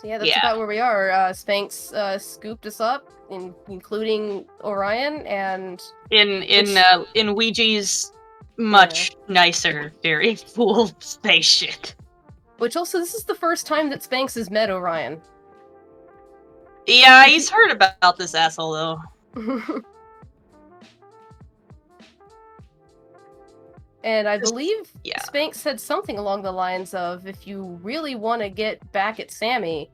So yeah, that's about where we are. Spanks scooped us up, including Orion, and in Ouija's much nicer, very cool spaceship. Which also, this is the first time that Spanks has met Orion. Yeah, he's heard about this asshole though. And I believe Spanks said something along the lines of, if you really want to get back at Sammy,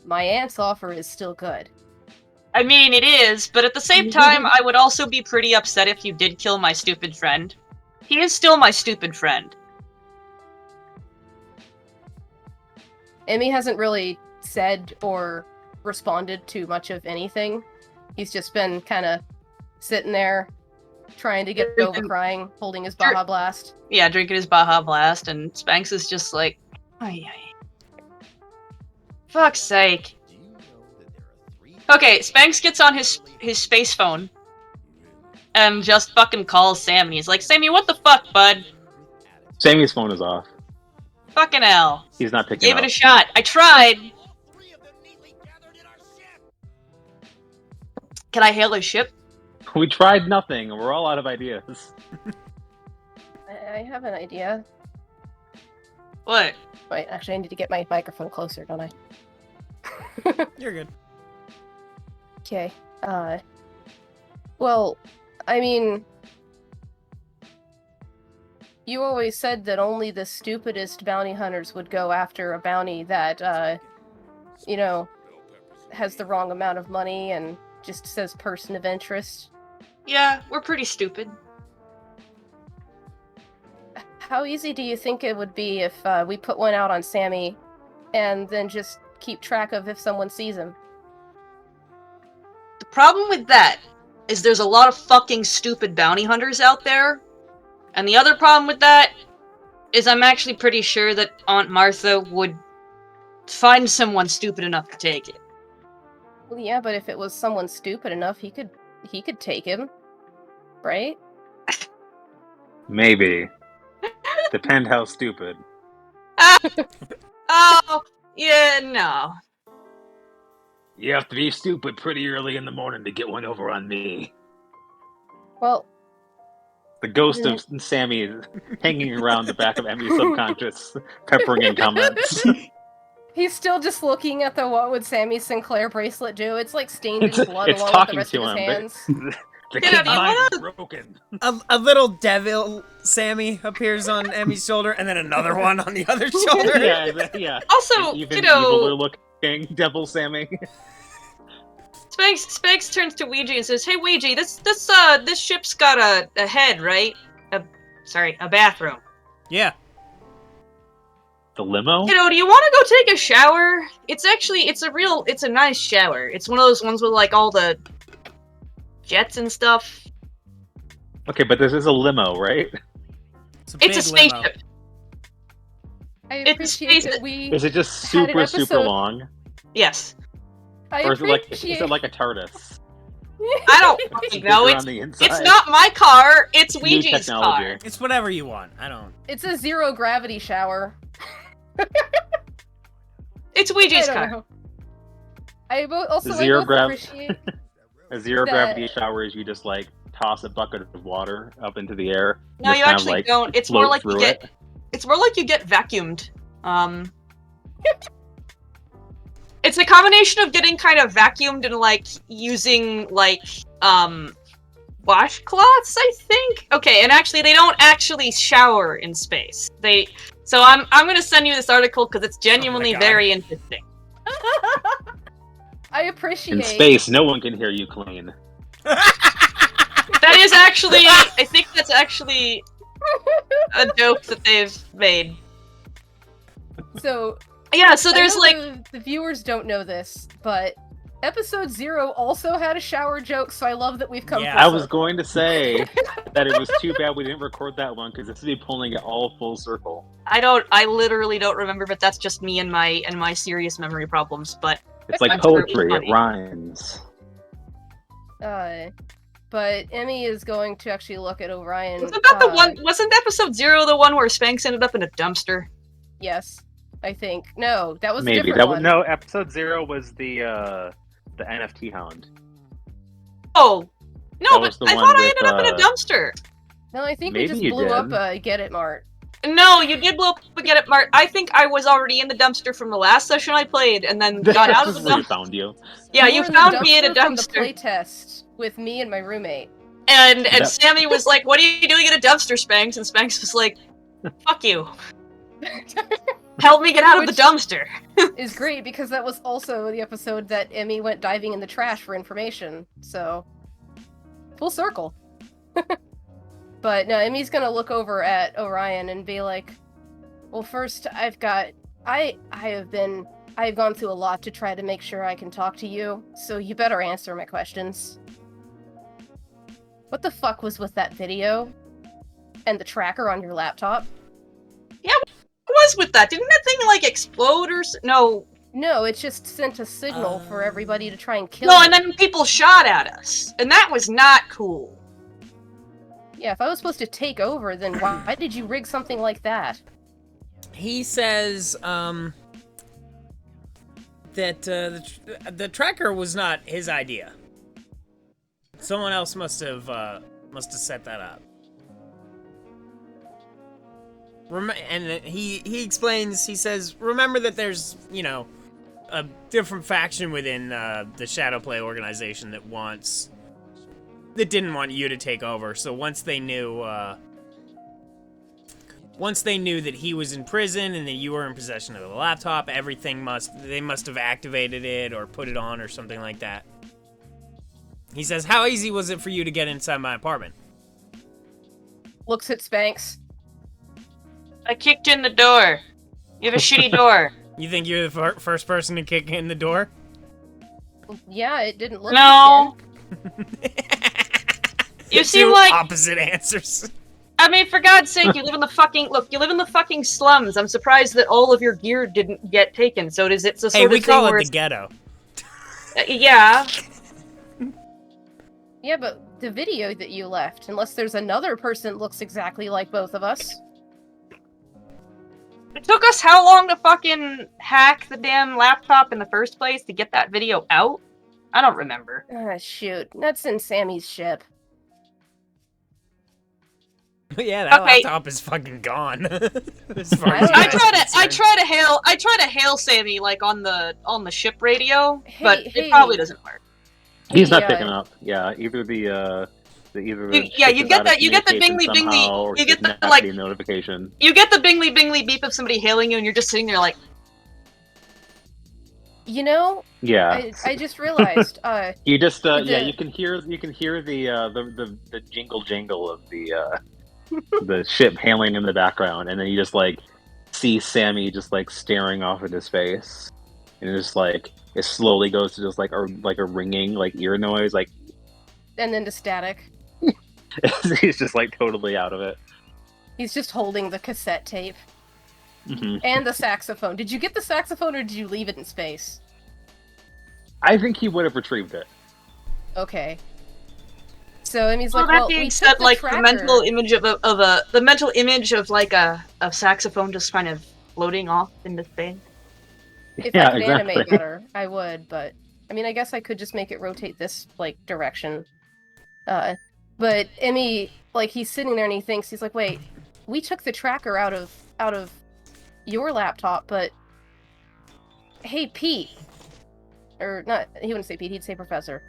my aunt's offer is still good. I mean, it is, but at the same time, I would also be pretty upset if you did kill my stupid friend. He is still my stupid friend. Emmy hasn't really said or responded to much of anything. He's just been kind of sitting there, trying to get over crying, holding his Baja Blast. Yeah, drinking his Baja Blast, and Spanks is just like, ay. Fuck's sake. Okay, Spanks gets on his space phone and just fucking calls Sammy. He's like, Sammy, what the fuck, bud? Sammy's phone is off. Fucking hell. He's not picking up. Gave it a shot. I tried. Can I hail his ship? We tried nothing. We're all out of ideas. I have an idea. What? Wait, actually, I need to get my microphone closer, don't I? You're good. Okay. Well, I mean, you always said that only the stupidest bounty hunters would go after a bounty that, you know, has the wrong amount of money and just says person of interest. Yeah, we're pretty stupid. How easy do you think it would be if we put one out on Sammy and then just keep track of if someone sees him? The problem with that is there's a lot of fucking stupid bounty hunters out there. And the other problem with that is I'm actually pretty sure that Aunt Martha would find someone stupid enough to take it. Well, yeah, but if it was someone stupid enough, he could take him, right? Maybe. Depend how stupid. Oh, yeah, no. You have to be stupid pretty early in the morning to get one over on me. Well, the ghost of Sammy is hanging around the back of Emmy's subconscious, peppering in comments. He's still just looking at the "What would Sammy Sinclair" bracelet do? It's like stained in blood it's along with the rest of his hands. The kid's mind is broken. A little devil Sammy appears on Emmy's shoulder, and then another one on the other shoulder. Yeah. Also, even eviler looking devil Sammy. Spanks turns to Ouija and says, "Hey Ouija, this ship's got a head, right? A bathroom." Yeah. The limo? Do you want to go take a shower? It's a nice shower. It's one of those ones with like all the jets and stuff. Okay, but this is a limo, right? It's a spaceship. I appreciate that we. Is it just super long? Yes. Or is it like a TARDIS? I don't fucking know. It's not my car. It's Ouija's car. It's whatever you want. I don't. It's a zero gravity shower. It's Ouija's car. I also appreciate a zero gravity shower is you just like toss a bucket of water up into the air. No, you actually don't. It's more like you get. It's more like you get vacuumed. It's a combination of getting kind of vacuumed and like using like washcloths, I think. Okay, and actually they don't actually shower in space. So I'm gonna send you this article because it's genuinely very interesting. I appreciate. In space, no one can hear you clean. That is actually, I think that's actually a joke that they've made. So. Yeah, so there's like... The viewers don't know this, but episode 0 also had a shower joke, so I love that we've come full I was going to say that it was too bad we didn't record that one, because this would be pulling it all full circle. I literally don't remember, but that's just me and my serious memory problems, but... It's like poetry, it rhymes. But Emmy is going to actually look at Orion. Wasn't episode 0 the one where Spanks ended up in a dumpster? Yes. I think. No, that was a Maybe different that one. no. Episode 0 was the NFT hound. Oh, no, That but was the I one thought I with, ended up in a dumpster. No, I think we Maybe just you blew did. up a Get It Mart. No, you did blow up a Get It Mart. I think I was already in the dumpster from the last session I played, and then got out of the This is where we dumpster. found you. Yeah, You you were in the found me in a from the dumpster. playtest with me and my roommate. And That- Sammy was like, "What are you doing in a dumpster, Spanks?" And Spanks was like, "Fuck you. Help me get out of the Which- dumpster." Is great because that was also the episode that Emmy went diving in the trash for information. So, full circle. But no, Emmy's gonna look over at Orion and be like, "Well, first, I've gone through a lot to try to make sure I can talk to you. So you better answer my questions. What the fuck was with that video and the tracker on your laptop?" What was with that? Didn't that thing like explode or no? No, it just sent a signal for everybody to try and kill No, me. and then people shot at us, and that was not cool. Yeah, if I was supposed to take over, then why did you rig something like that? He says that the tracker was not his idea. Someone else must have set that up. And he explains. He says, "Remember that there's a different faction within the Shadowplay organization that didn't want you to take over. So once they knew that he was in prison and that you were in possession of the laptop, they must have activated it or put it on or something like that." He says, "How easy was it for you to get inside my apartment?" Looks at Spanks. I kicked in the door. You have a shitty door. You think you're the first person to kick in the door? Yeah, it didn't look No. You Two seem like opposite answers. I mean, for God's sake, you live in the fucking slums. I'm surprised that all of your gear didn't get taken. So it's a sort Hey, of we thing call where it the ghetto. yeah. Yeah, but the video that you left, unless there's another person that looks exactly like both of us. It took us how long to fucking hack the damn laptop in the first place to get that video out? I don't remember. Ah, shoot. That's in Sammy's ship. Yeah, that Okay. laptop is fucking gone. As far I as don't I know. try to hail Sammy like on the ship radio, Hey, but hey. it probably doesn't work. He's not Hey, picking up. Yeah, either the You ship get is out of that- you get the communication bingly bingly- somehow, or you get there's the, not like- the notification. You get the bingly bingly beep of somebody hailing you, and you're just sitting there like, You know, Yeah, I just realized, you just the- you can hear the jingle of the the ship hailing in the background, and then you just like see Sammy just like staring off into space, and it's just like it slowly goes to just like a ringing like ear noise, like and then to static. he's just like totally out of it. He's just holding the cassette tape. Hmm. And the saxophone. Did you get the saxophone or did you leave it in space? I think he would have retrieved it. Okay. So Emmy's well, like, that well, being we said, took the like tracker. the mental image of a saxophone just kind of floating off into space. If Yeah, I could exactly. animate better, I would, but I mean, I guess I could just make it rotate this like direction. But Emmy, like, he's sitting there and he thinks, he's like, wait, we took the tracker out of your laptop, but hey, Pete, or not, he wouldn't say Pete, he'd say Professor.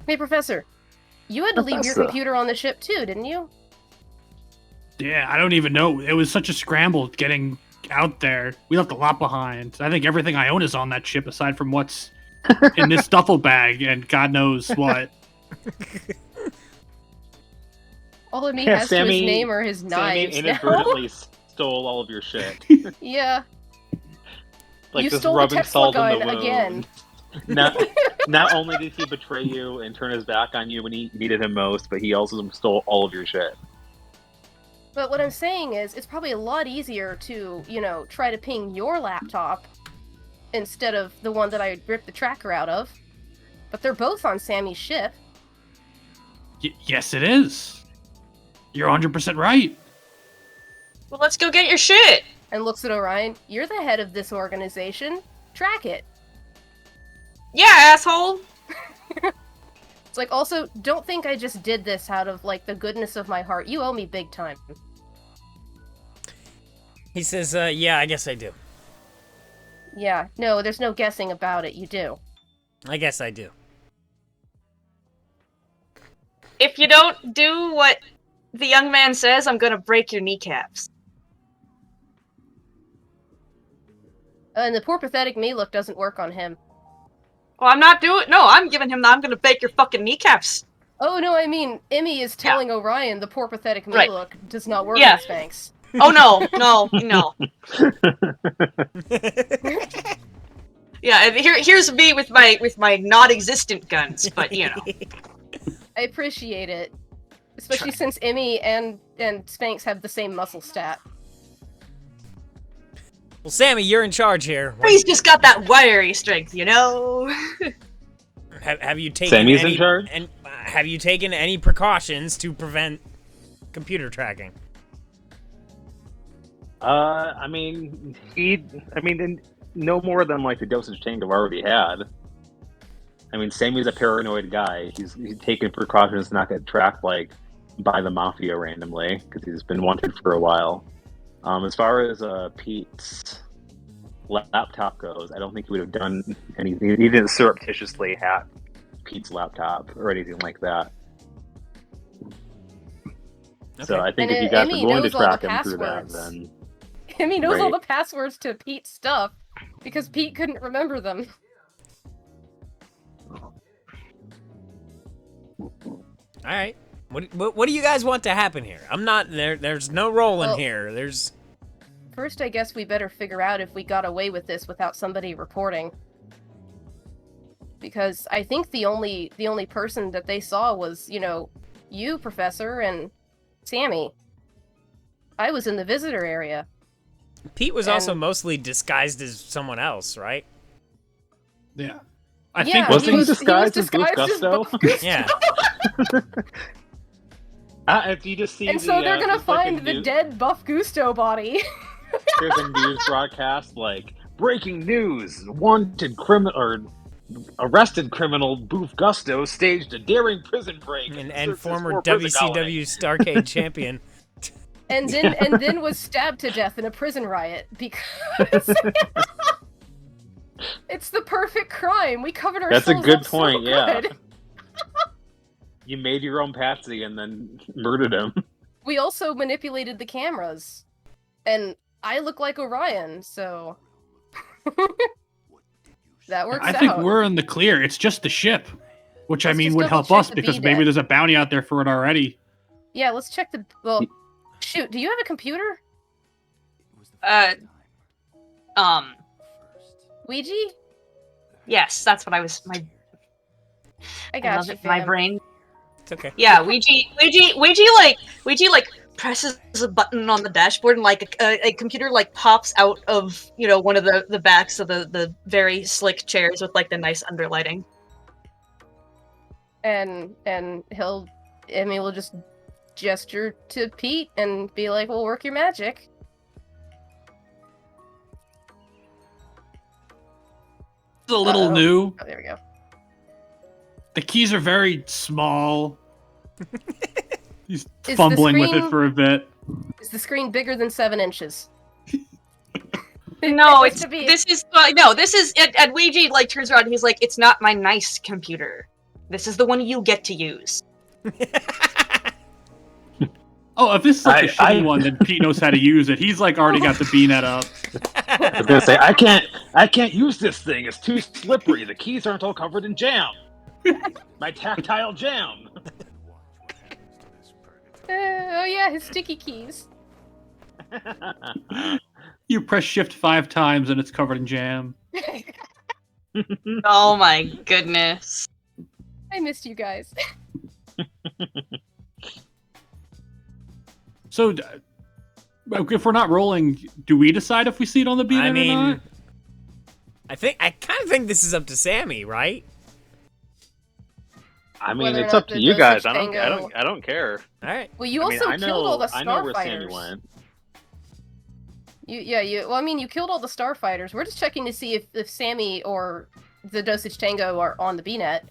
Hey, Professor, you had to leave your Professor. computer on the ship too, didn't you? Yeah, I don't even know. It was such a scramble getting out there. We left a lot behind. I think everything I own is on that ship, aside from what's in this duffel bag and God knows what. All Emmy Yeah, has to his name are his Sammy knives now. inadvertently stole all of your shit. Yeah. Like You just stole the rubbing Tesla salt in the gun wound. again. Not only did he betray you and turn his back on you when he needed him most, but he also stole all of your shit. But what I'm saying is, it's probably a lot easier to, try to ping your laptop instead of the one that I ripped the tracker out of. But they're both on Sammy's ship. Yes, it is. You're 100% right. Well, let's go get your shit. and looks at Orion. You're the head of this organization. Track it. Yeah, asshole! It's like, also, don't think I just did this out of, like, the goodness of my heart. You owe me big time. He says, yeah, I guess I do. Yeah, no, there's no guessing about it. You do. I guess I do. If you don't do what the young man says, I'm gonna break your kneecaps. And the poor pathetic me look doesn't work on him. Well, I'm not doing. No, I'm giving him. I'm gonna break your fucking kneecaps. Oh, no, I mean, Emmy is telling Orion the poor pathetic me Right. look does not work Yeah. on Spanks. Oh no, no. Yeah, and here's me with my non-existent guns, but you know. I appreciate it. Especially since Emmy and Spanks have the same muscle stat. Well, Sammy, you're in charge here. He's just got that wiry strength, you know. Have you taken Sammy's any, in charge? And have you taken any precautions to prevent computer tracking? I mean, no more than like the Dosage Tango already had. I mean, Sammy's a paranoid guy. He's taken precautions to not get tracked like by the mafia randomly because he's been wanted for a while. As far as Pete's laptop goes, I don't think he would have done anything. He didn't surreptitiously hack Pete's laptop or anything like that. So I think And if you guys Emmy were going to knows all the track him through that, passwords. then Emmy knows all Right. the passwords to Pete's stuff because Pete couldn't remember them. All right. What do you guys want to happen here? I'm not there. There's no rolling Well- here. There's First, I guess we better figure out if we got away with this without somebody reporting. Because I think the only person that they saw was, you, Professor, and Sammy. I was in the visitor area. Pete was also And- mostly disguised as someone else, right? Yeah. I Yeah, think Wasn't he was disguised as Goose disguised as Gusto? Buff Gusto. Yeah. If you just see And so they're gonna it's like a find the news- dead Buff Gusto body. There's a news broadcast like breaking news: wanted criminal or arrested criminal Boof Gusto staged a daring prison break And searches former for prison colony. WCW Starcade champion. and then was stabbed to death in a prison riot because it's the perfect crime. We covered ourselves That's a good up so point, yeah. good. You made your own patsy and then murdered him. We also manipulated the cameras, and I look like Orion, so that works I out. think we're in the clear. It's just the ship, which I Let's mean just would double help check us the because BDET. maybe there's a bounty out there for it already. Yeah, let's check the. Well, shoot. Do you have a computer, Ouija? Yes, that's what I was. I I got love you, it. My fam. brain. It's okay. Yeah, Ouija like presses a button on the dashboard and like a computer like pops out of one of the backs of the very slick chairs with like the nice underlighting. And Emmy will just gesture to Pete and be like, "Well, work your magic." It's a little Uh-oh. new. Oh, there we go. The keys are very small. He's the fumbling with screen- it for a bit. Is the screen bigger than 7 inches? No, It has it's to be- this is and Ouija like turns around and he's like, "It's not my nice computer. This is the one you get to use." Oh, if this is like a I- shitty one, then Pete knows how to use it. He's like already got the B-net up. I was gonna say I can't use this thing. It's too slippery. The keys aren't all covered in jam. My tactile jam. Oh yeah, his sticky keys. You press shift 5 times and it's covered in jam. Oh my goodness. I missed you guys. So, if we're not rolling, do we decide if we see it on the B-net I or mean, not? I kind of think this is up to Sammy, right? I mean, Whether or it's not up to the you guys. Dosage Tango- I don't care. All right. Well, you I mean, also I know, killed all the I know where Sammy starfighters. went. Well, I mean, you killed all the starfighters. We're just checking to see if Sammy or the Dosage Tango are on the BNet.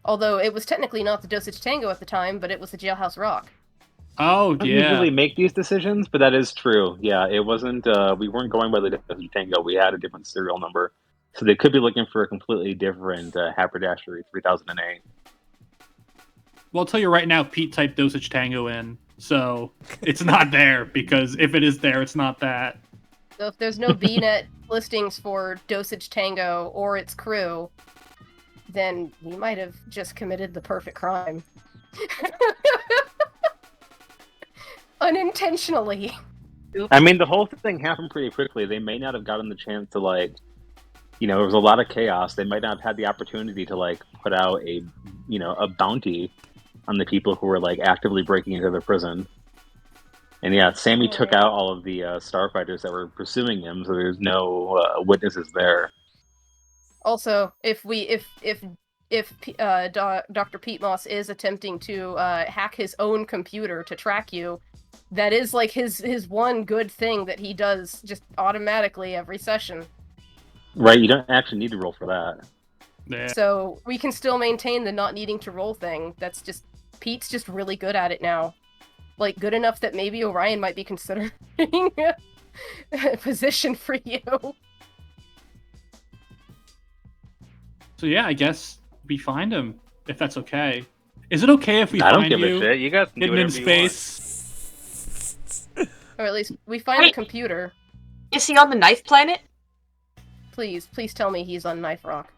Although it was technically not the Dosage Tango at the time, but it was the Jailhouse Rock. Oh, I don't yeah. usually make these decisions, but that is true. Yeah, it wasn't. We weren't going by the Dosage Tango. We had a different serial number, so they could be looking for a completely different Haberdashery 3008. Well, I'll tell you right now, Pete typed Dosage Tango in, so it's not there, because if it is there, it's not that. So if there's no BNet listings for Dosage Tango or its crew, then we might have just committed the perfect crime. Unintentionally. I mean, the whole thing happened pretty quickly. They may not have gotten the chance to, like, there was a lot of chaos. They might not have had the opportunity to, like, put out a bounty on the people who were, like, actively breaking into the prison. And yeah, Sammy took out all of the starfighters that were pursuing him, so there's no witnesses there. Also, if Dr. Pete Moss is attempting to hack his own computer to track you, that is like his one good thing that he does just automatically every session. Right, you don't actually need to roll for that. Yeah. So we can still maintain the not needing to roll thing. That's just Pete's just really good at it now. Like, good enough that maybe Orion might be considering a position for you. So yeah, I guess we find him, if that's okay. Is it okay if we I find don't give you a shit. You guys can do hidden in whatever you want. space? Or at least we find a computer. Is he on the knife planet? Please tell me he's on Knife Rock.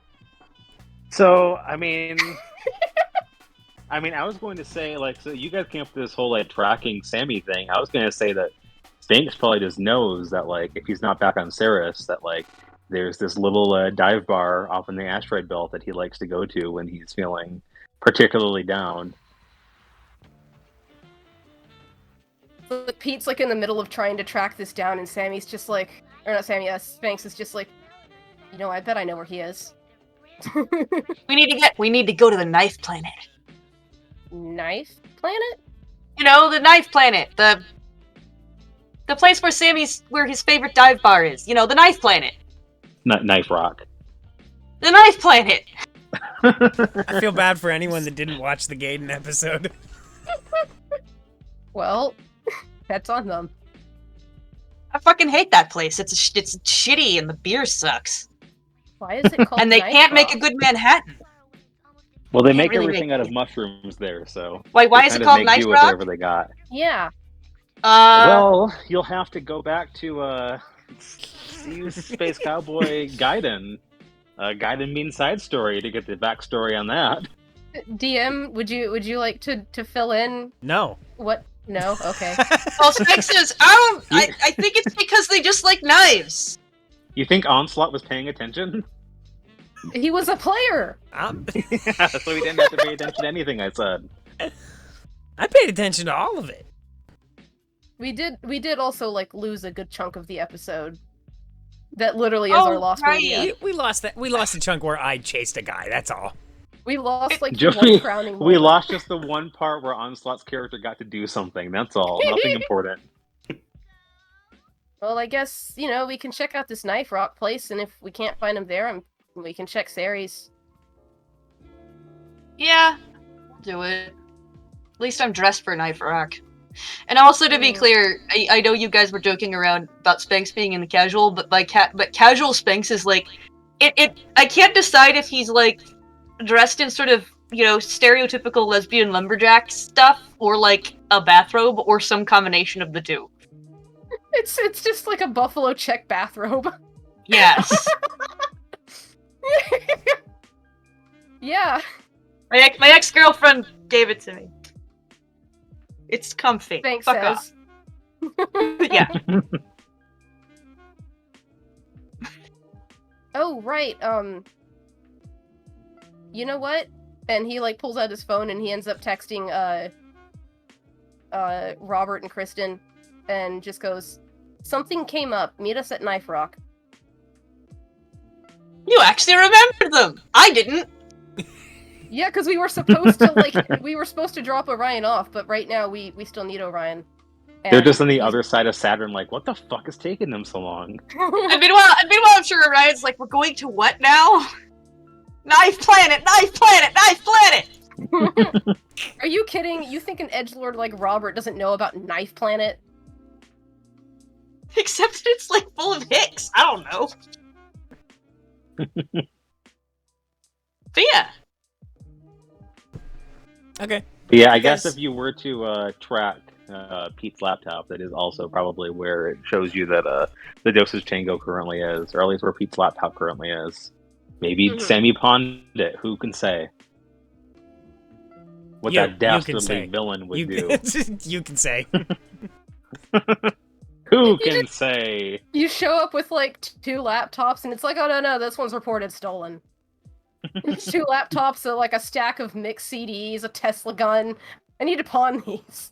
So, I mean, I was going to say, like, so you guys came up with this whole, like, tracking Sammy thing. I was going to say that Spanks probably just knows that, like, if he's not back on Ceres, that, like, there's this little dive bar off in the asteroid belt that he likes to go to when he's feeling particularly down. But Pete's, like, in the middle of trying to track this down, and Sammy's just like... Or not Sammy, Spanks is just like, I bet I know where he is. We need to go to the knife planet. Knife planet? The knife planet. The place where his favorite dive bar is. The knife planet. Knife Rock. The knife planet. I feel bad for anyone that didn't watch the Gaiden episode. Well, that's on them. I fucking hate that place. It's shitty and the beer sucks. Why is it called And they Knife can't make Rock? a good Manhattan. Well, they Can't make really everything make out of it. mushrooms there, so... Why they is it kind of called make Knife do with Rock? whatever they got. Yeah. Well, you'll have to go back to Space Cowboy Gaiden. Gaiden means side story to get the backstory on that. DM, would you like to fill in No. what? No? Okay. Well, Spike says, I think it's because they just like knives. You think Onslaught was paying attention? He was a player! Yeah, so he didn't have to pay attention to anything I said. I paid attention to all of it. We did also, like, lose a good chunk of the episode. That literally is our lost media. We lost the chunk where I chased a guy, that's all. We lost, like, Joey, one crowning moment. we lost just the one part where Onslaught's character got to do something. That's all. Nothing important. Well, I guess, we can check out this Knife Rock place, and if we can't find him there, we can check Ceres. Yeah, do it. At least I'm dressed for Knife Rock. And also, to be clear, I know you guys were joking around about Spanks being in the casual, but but casual Spanks is like, I can't decide if he's like dressed in sort of, stereotypical lesbian lumberjack stuff, or like a bathrobe, or some combination of the two. It's just like a buffalo check bathrobe. Yes. Yeah. My ex-girlfriend gave it to me. It's comfy. Thanks, Fuck says. off. Yeah. Oh, right, you know what? And he, like, pulls out his phone and he ends up texting, Robert and Kristen, and just goes, "Something came up. Meet us at Knife Rock." You actually remembered them! I didn't! Yeah, because we were supposed to, like, we were supposed to drop Orion off, but right now we still need Orion. They're just on the other side of Saturn, like, what the fuck is taking them so long? And meanwhile, I'm sure Orion's like, we're going to what now? Knife planet, knife planet, knife planet! Are you kidding? You think an edgelord like Robert doesn't know about Knife Planet? Except it's like full of hicks. I don't know. But yeah. Okay. Yeah, I guess if you were to track Pete's laptop, that is also probably where it shows you that the Dosage Tango currently is, or at least where Pete's laptop currently is. Maybe Sammy pawned it. Who can say? What that dastardly villain would do. You can say. Who can say? You show up with like 2 laptops, and it's like, oh no, this one's reported stolen. It's 2 laptops, like a stack of mixed CDs, a Tesla gun. I need to pawn these.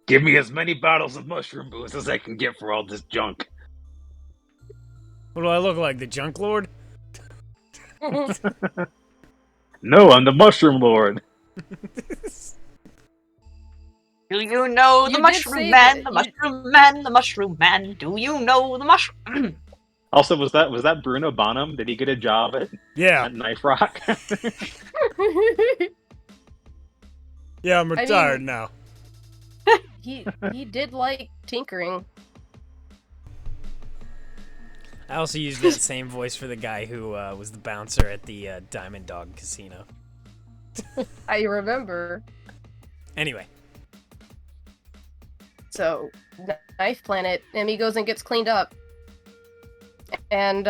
Give me as many bottles of mushroom booze as I can get for all this junk. What do I look like, the Junk Lord? No, I'm the Mushroom Lord. Do you know the You did Mushroom say Man, that the Mushroom Man, the Mushroom Man? Do you know the Mushroom... Also, was that Bruno Bonham? Did he get a job at Knife Rock? Yeah, I'm retired now. He did like tinkering. I also used that same voice for the guy who was the bouncer at the Diamond Dog Casino. I remember. Anyway. So, Knife Planet, Emmy goes and gets cleaned up. And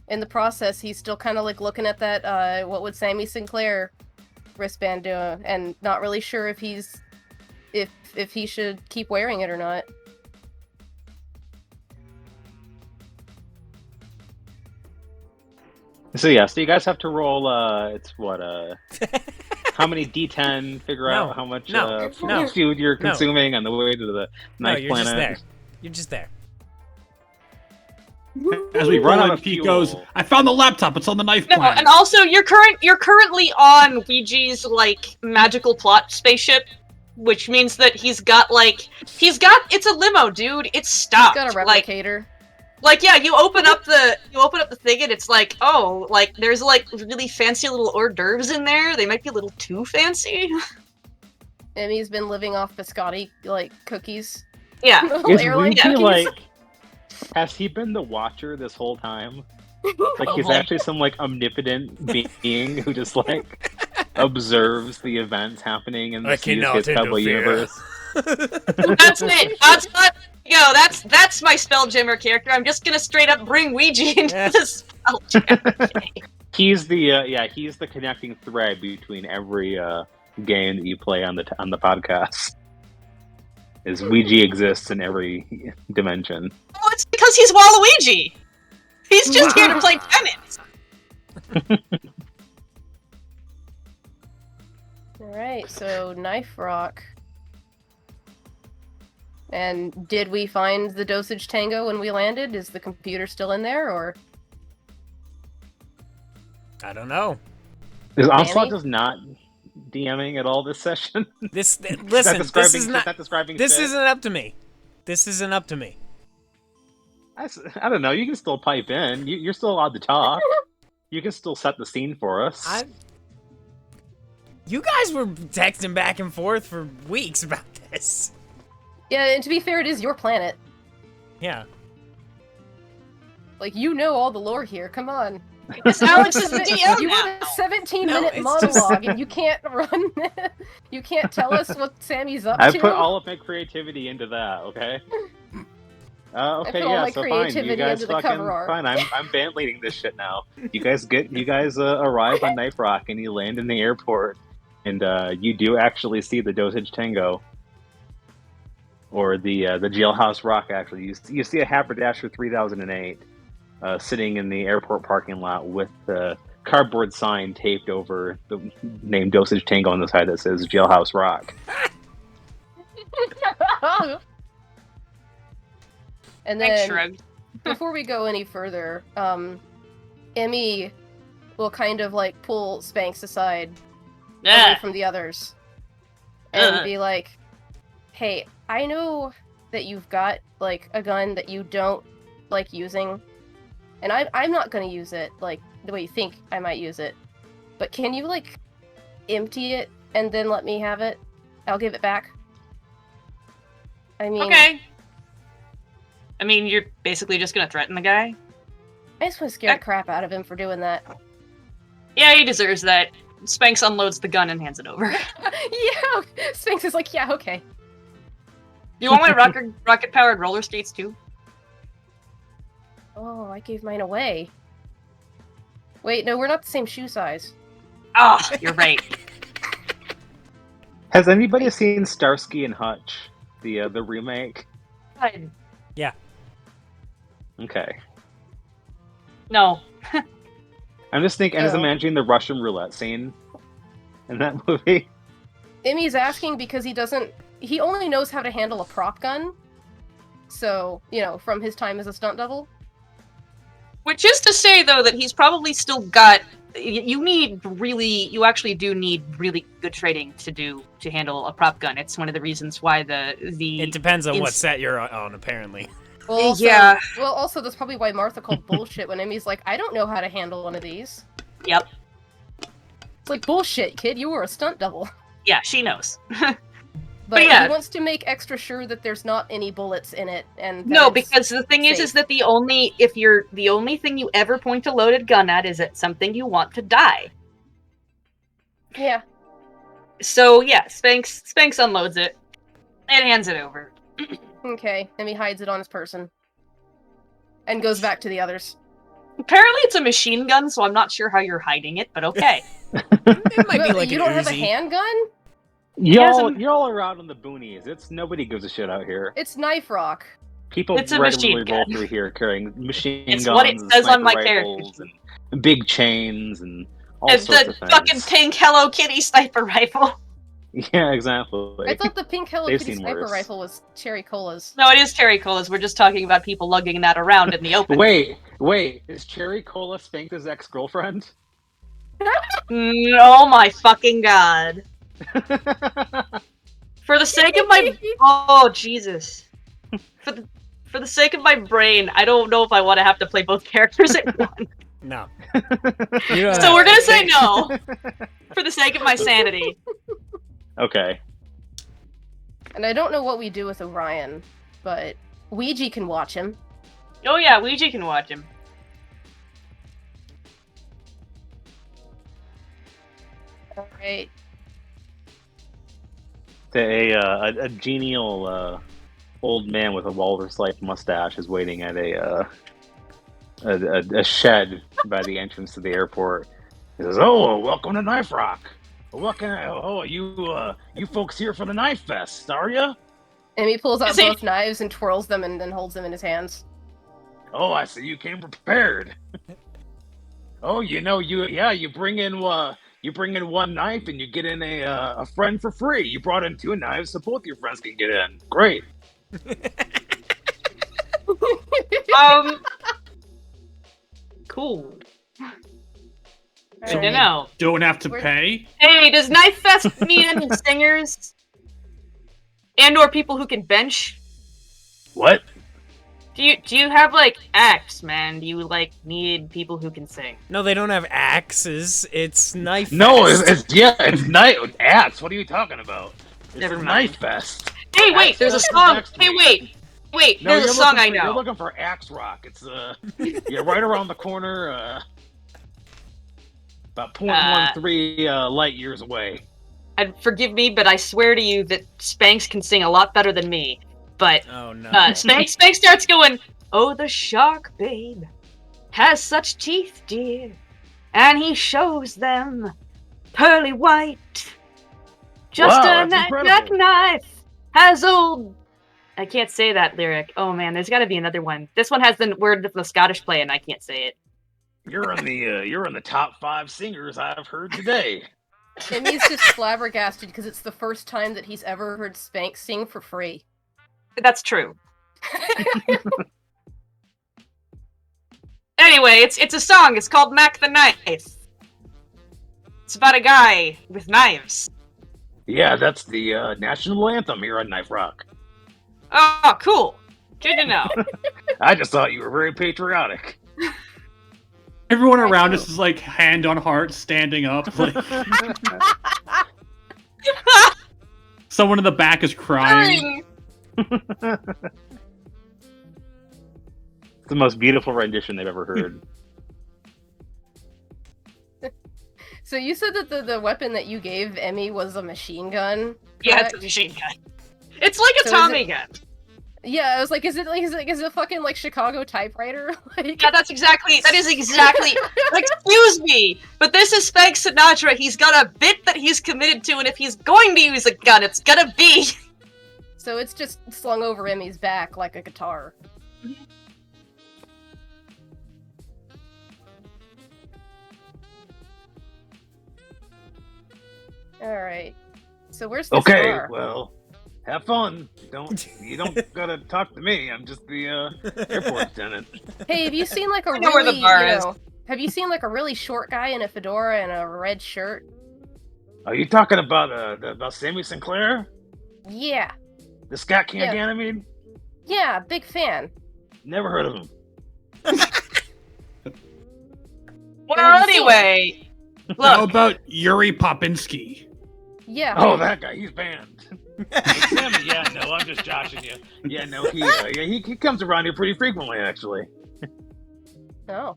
in the process, he's still kind of like looking at that, what would Sammy Sinclair wristband do, and not really sure if he should keep wearing it or not. So you guys have to roll, it's what, how many D10, figure out how much food you're consuming on the way to the Knife Planet. Just there. You're just there. As we run out of Pete goes, I found the laptop, it's on the Knife Planet. And also, you're currently on Ouija's, like, magical plot spaceship, which means that it's a limo, dude. It's stopped. He's got a replicator. Like, yeah, you open up the thing and it's like, oh, like, there's, like, really fancy little hors d'oeuvres in there. They might be a little too fancy. Emmy's been living off biscotti, like, cookies. Yeah. Is Ouija, like, has he been the Watcher this whole time? Like, he's actually some, like, omnipotent being who just, like, observes the events happening in the CUSC Cowboy universe. That's it. That's not... Yo, that's my Spelljammer character. I'm just gonna straight up bring Ouija into the Spelljammer. He's the connecting thread between every game that you play on the podcast. Is Ouija exists in every dimension. Oh, it's because he's Waluigi. He's just here to play tennis. Alright, so Knife Rock. And did we find the Dosage Tango when we landed? Is the computer still in there, or? I don't know. Is Onslaught just not DMing at all this session? Listen, this isn't up to me. This isn't up to me. I don't know. You can still pipe in. You're still allowed to talk. You can still set the scene for us. You guys were texting back and forth for weeks about this. Yeah, and to be fair, it is your planet. Yeah. Like, you know all the lore here. Come on. It's Alex is the DM You now. want a 17-minute monologue, and you can't run. You can't tell us what Sammy's up to. I put all of my creativity into that. Okay. Okay, yeah. So fine. You guys fucking fine. I'm band leading this shit now. You guys arrive on Knife Rock and you land in the airport, and you do actually see the Dosage Tango. Or the Jailhouse Rock, actually. You see a Haberdasher 3008 sitting in the airport parking lot with the cardboard sign taped over the name Dosage Tango on the side that says Jailhouse Rock. And then, before we go any further, Emmy will kind of, like, pull Spanks aside away from the others. and be like, hey, I know that you've got, like, a gun that you don't like using, and I'm not gonna use it, like, the way you think I might use it, but can you, like, empty it and then let me have it? I'll give it back. I mean... Okay. I mean, you're basically just gonna threaten the guy? I just want to scare the crap out of him for doing that. Yeah, he deserves that. Spanks unloads the gun and hands it over. Yeah! Spanks is like, yeah, okay. You want my rocket-powered roller skates, too? Oh, I gave mine away. Wait, no, we're not the same shoe size. Ah, you're right. Has anybody seen Starsky and Hutch, the remake? Yeah. Okay. No. I'm just Oh. imagining the Russian roulette scene in that movie. Emmy's asking because he only knows how to handle a prop gun. So, you know, from his time as a stunt double. Which is to say, though, that he's probably still got... You actually do need really good training to handle a prop gun. It's one of the reasons why It depends on what set you're on, apparently. Well, also, Yeah. Well, also, that's probably why Martha called bullshit when Emmy's like, I don't know how to handle one of these. Yep. It's like, bullshit, kid, you were a stunt double. Yeah, she knows. But yeah. he wants to make extra sure that there's not any bullets in it, and No, it's because the thing is safe. that the only thing you ever point a loaded gun at is at something you want to die. Yeah. So yeah, Spanks unloads it and hands it over. Okay, and he hides it on his person. And goes back to the others. Apparently it's a machine gun, so I'm not sure how you're hiding it, but okay. It might be But like you an don't have a Uzi. handgun? Y'all are out in the boonies. Nobody gives a shit out here. It's knife rock. People It's a regularly machine roll gun. through here carrying machine It's guns, what it and says on sniper my rifles, character. and big chains, and all It's sorts the of things. fucking pink Hello Kitty sniper rifle. Yeah, exactly. I thought the pink Hello They've Kitty seen sniper worse. rifle was Cherry Cola's. No, it is Cherry Cola's. We're just talking about people lugging that around in the open. Wait, is Cherry Cola Spank's ex-girlfriend? Oh my fucking god. For the sake of my... Oh, Jesus. For the sake of my brain, I don't know if I want to have to play both characters at once. No. So we're gonna say no. For the sake of my sanity. Okay. And I don't know what we do with Orion, but Ouija can watch him. Oh yeah, Ouija can watch him. Alright. A genial old man with a walrus-like mustache is waiting at a shed by the entrance to the airport. He says, "Oh, welcome to Knife Rock. You folks here for the Knife Fest, are ya? And he pulls out Is he- both knives and twirls them and then holds them in his hands. Oh, I see you came prepared. Oh, you bring in one knife and you get in a friend for free. You brought in 2 knives so both your friends can get in. Great." Cool. So I don't know. Don't have to Where- pay? Hey, does Knife Fest need any singers? And/or people who can bench? What? Do you have like acts, man? Do you like need people who can sing? No, they don't have axes. It's knife. No, fest. it's knife axe. What are you talking about? It's Never a mind. Knife Fest. Hey, wait, there's a That's song. next Hey, week. wait, No, there's a you're song looking I for- You're know. looking for Axe Rock. It's you're right around the corner. About 0.13 light years away. And forgive me, but I swear to you that Spanks can sing a lot better than me. But Oh no. Spanks starts going, "Oh, the shark, babe, has such teeth, dear, and he shows them pearly white. Just Wow, a that's jackknife has old." I can't say that lyric. Oh man, there's got to be another one. This one has the word that the Scottish play, and I can't say it. You're in the top 5 singers I've heard today. And he's just flabbergasted because it's the first time that he's ever heard Spanks sing for free. That's true. Anyway, it's a song. It's called Mac the Knife. It's about a guy with knives. Yeah, that's the national anthem here on Knife Rock. Oh, cool. Good to know. I just thought you were very patriotic. Everyone around too. us is like hand on heart, standing up. Like, someone in the back is crying. Dang. It's the most beautiful rendition they've ever heard. So you said that the weapon that you gave Emmy was a machine gun? Yeah, it's correct? a machine gun. It's like a So is Tommy gun. Yeah, I was like, is it a fucking like Chicago typewriter? Like, Yeah, that is exactly, excuse me, but this is Spanks Sinatra. He's got a bit that he's committed to, and if he's going to use a gun, it's gonna be. so it's just slung over Emmy's back like a guitar. Alright. So where's the Okay, star? well, have fun. You don't gotta talk to me. I'm just the airport attendant. Hey, have you seen like a I know where the really, bar is. have you seen like a really short guy in a fedora and a red shirt? Are you talking about Sammy Sinclair? Yeah. The Scat King Yeah. of Ganymede? Yeah, big fan. Never heard of him. Well, Have you seen anyway, How look, about Yuri Popinski? Yeah. Oh, that guy, he's banned. Sammy, yeah, no, I'm just joshing you. Yeah, no, he comes around here pretty frequently, actually. Oh.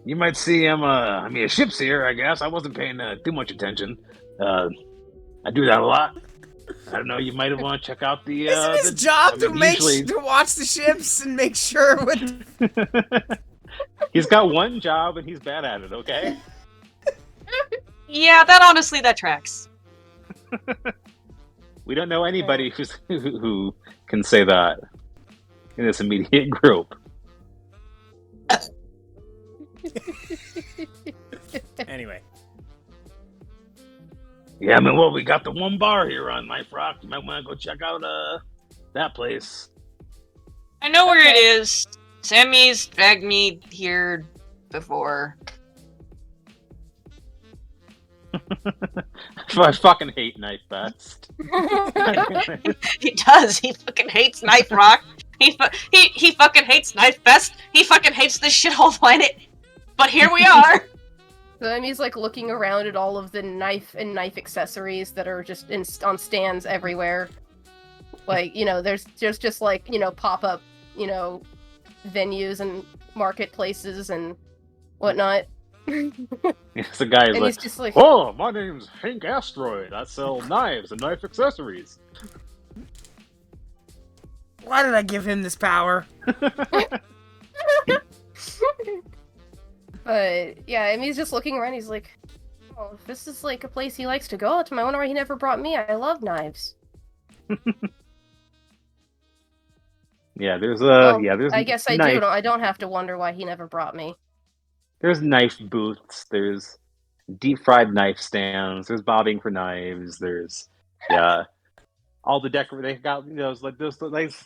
You might see him, a ship's here, I guess. I wasn't paying too much attention. I do that a lot. I don't know, you might have want to check out the, Isn't his job to usually- to watch the ships and make sure what? He's got one job and he's bad at it, okay? yeah, that tracks. We don't know anybody who can say that in this immediate group. Anyway, Yeah, I mean, well, we got the one bar here on Knife Rock. You might want to go check out that place. I know where it is. Sammy's dragged me here before. I fucking hate Knife Fest. He does. He fucking hates Knife Rock. He fucking hates Knife Fest. He fucking hates this shithole planet. But here we are. So Emmy's like looking around at all of the knife and knife accessories that are just on stands everywhere. Like, there's just like, pop-up, venues and marketplaces and whatnot. Yes, the guy is And like, he's just like, "Oh, my name's Hank Asteroid. I sell knives and knife accessories." why did I give him this power? But yeah, Emmy's just looking around. He's like, "Oh, if this is like a place he likes to go to, I wonder why he never brought me. I love knives." Yeah, there's Well, I guess I knife, do. I don't have to wonder why he never brought me. There's knife booths. There's deep fried knife stands. There's bobbing for knives. There's all the they got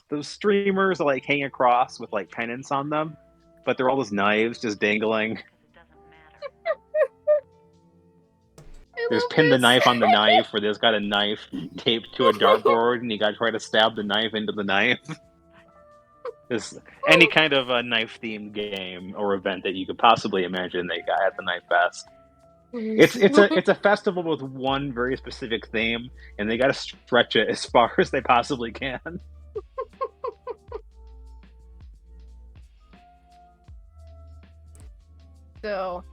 those streamers that like hang across with like pennants on them, but they're all those knives just dangling. There's pin the knife on the knife, where there's got a knife taped to a dartboard, and you got to try to stab the knife into the knife. There's any kind of a knife-themed game or event that you could possibly imagine they got at the Knife Fest. It's a festival with one very specific theme, and they got to stretch it as far as they possibly can. So,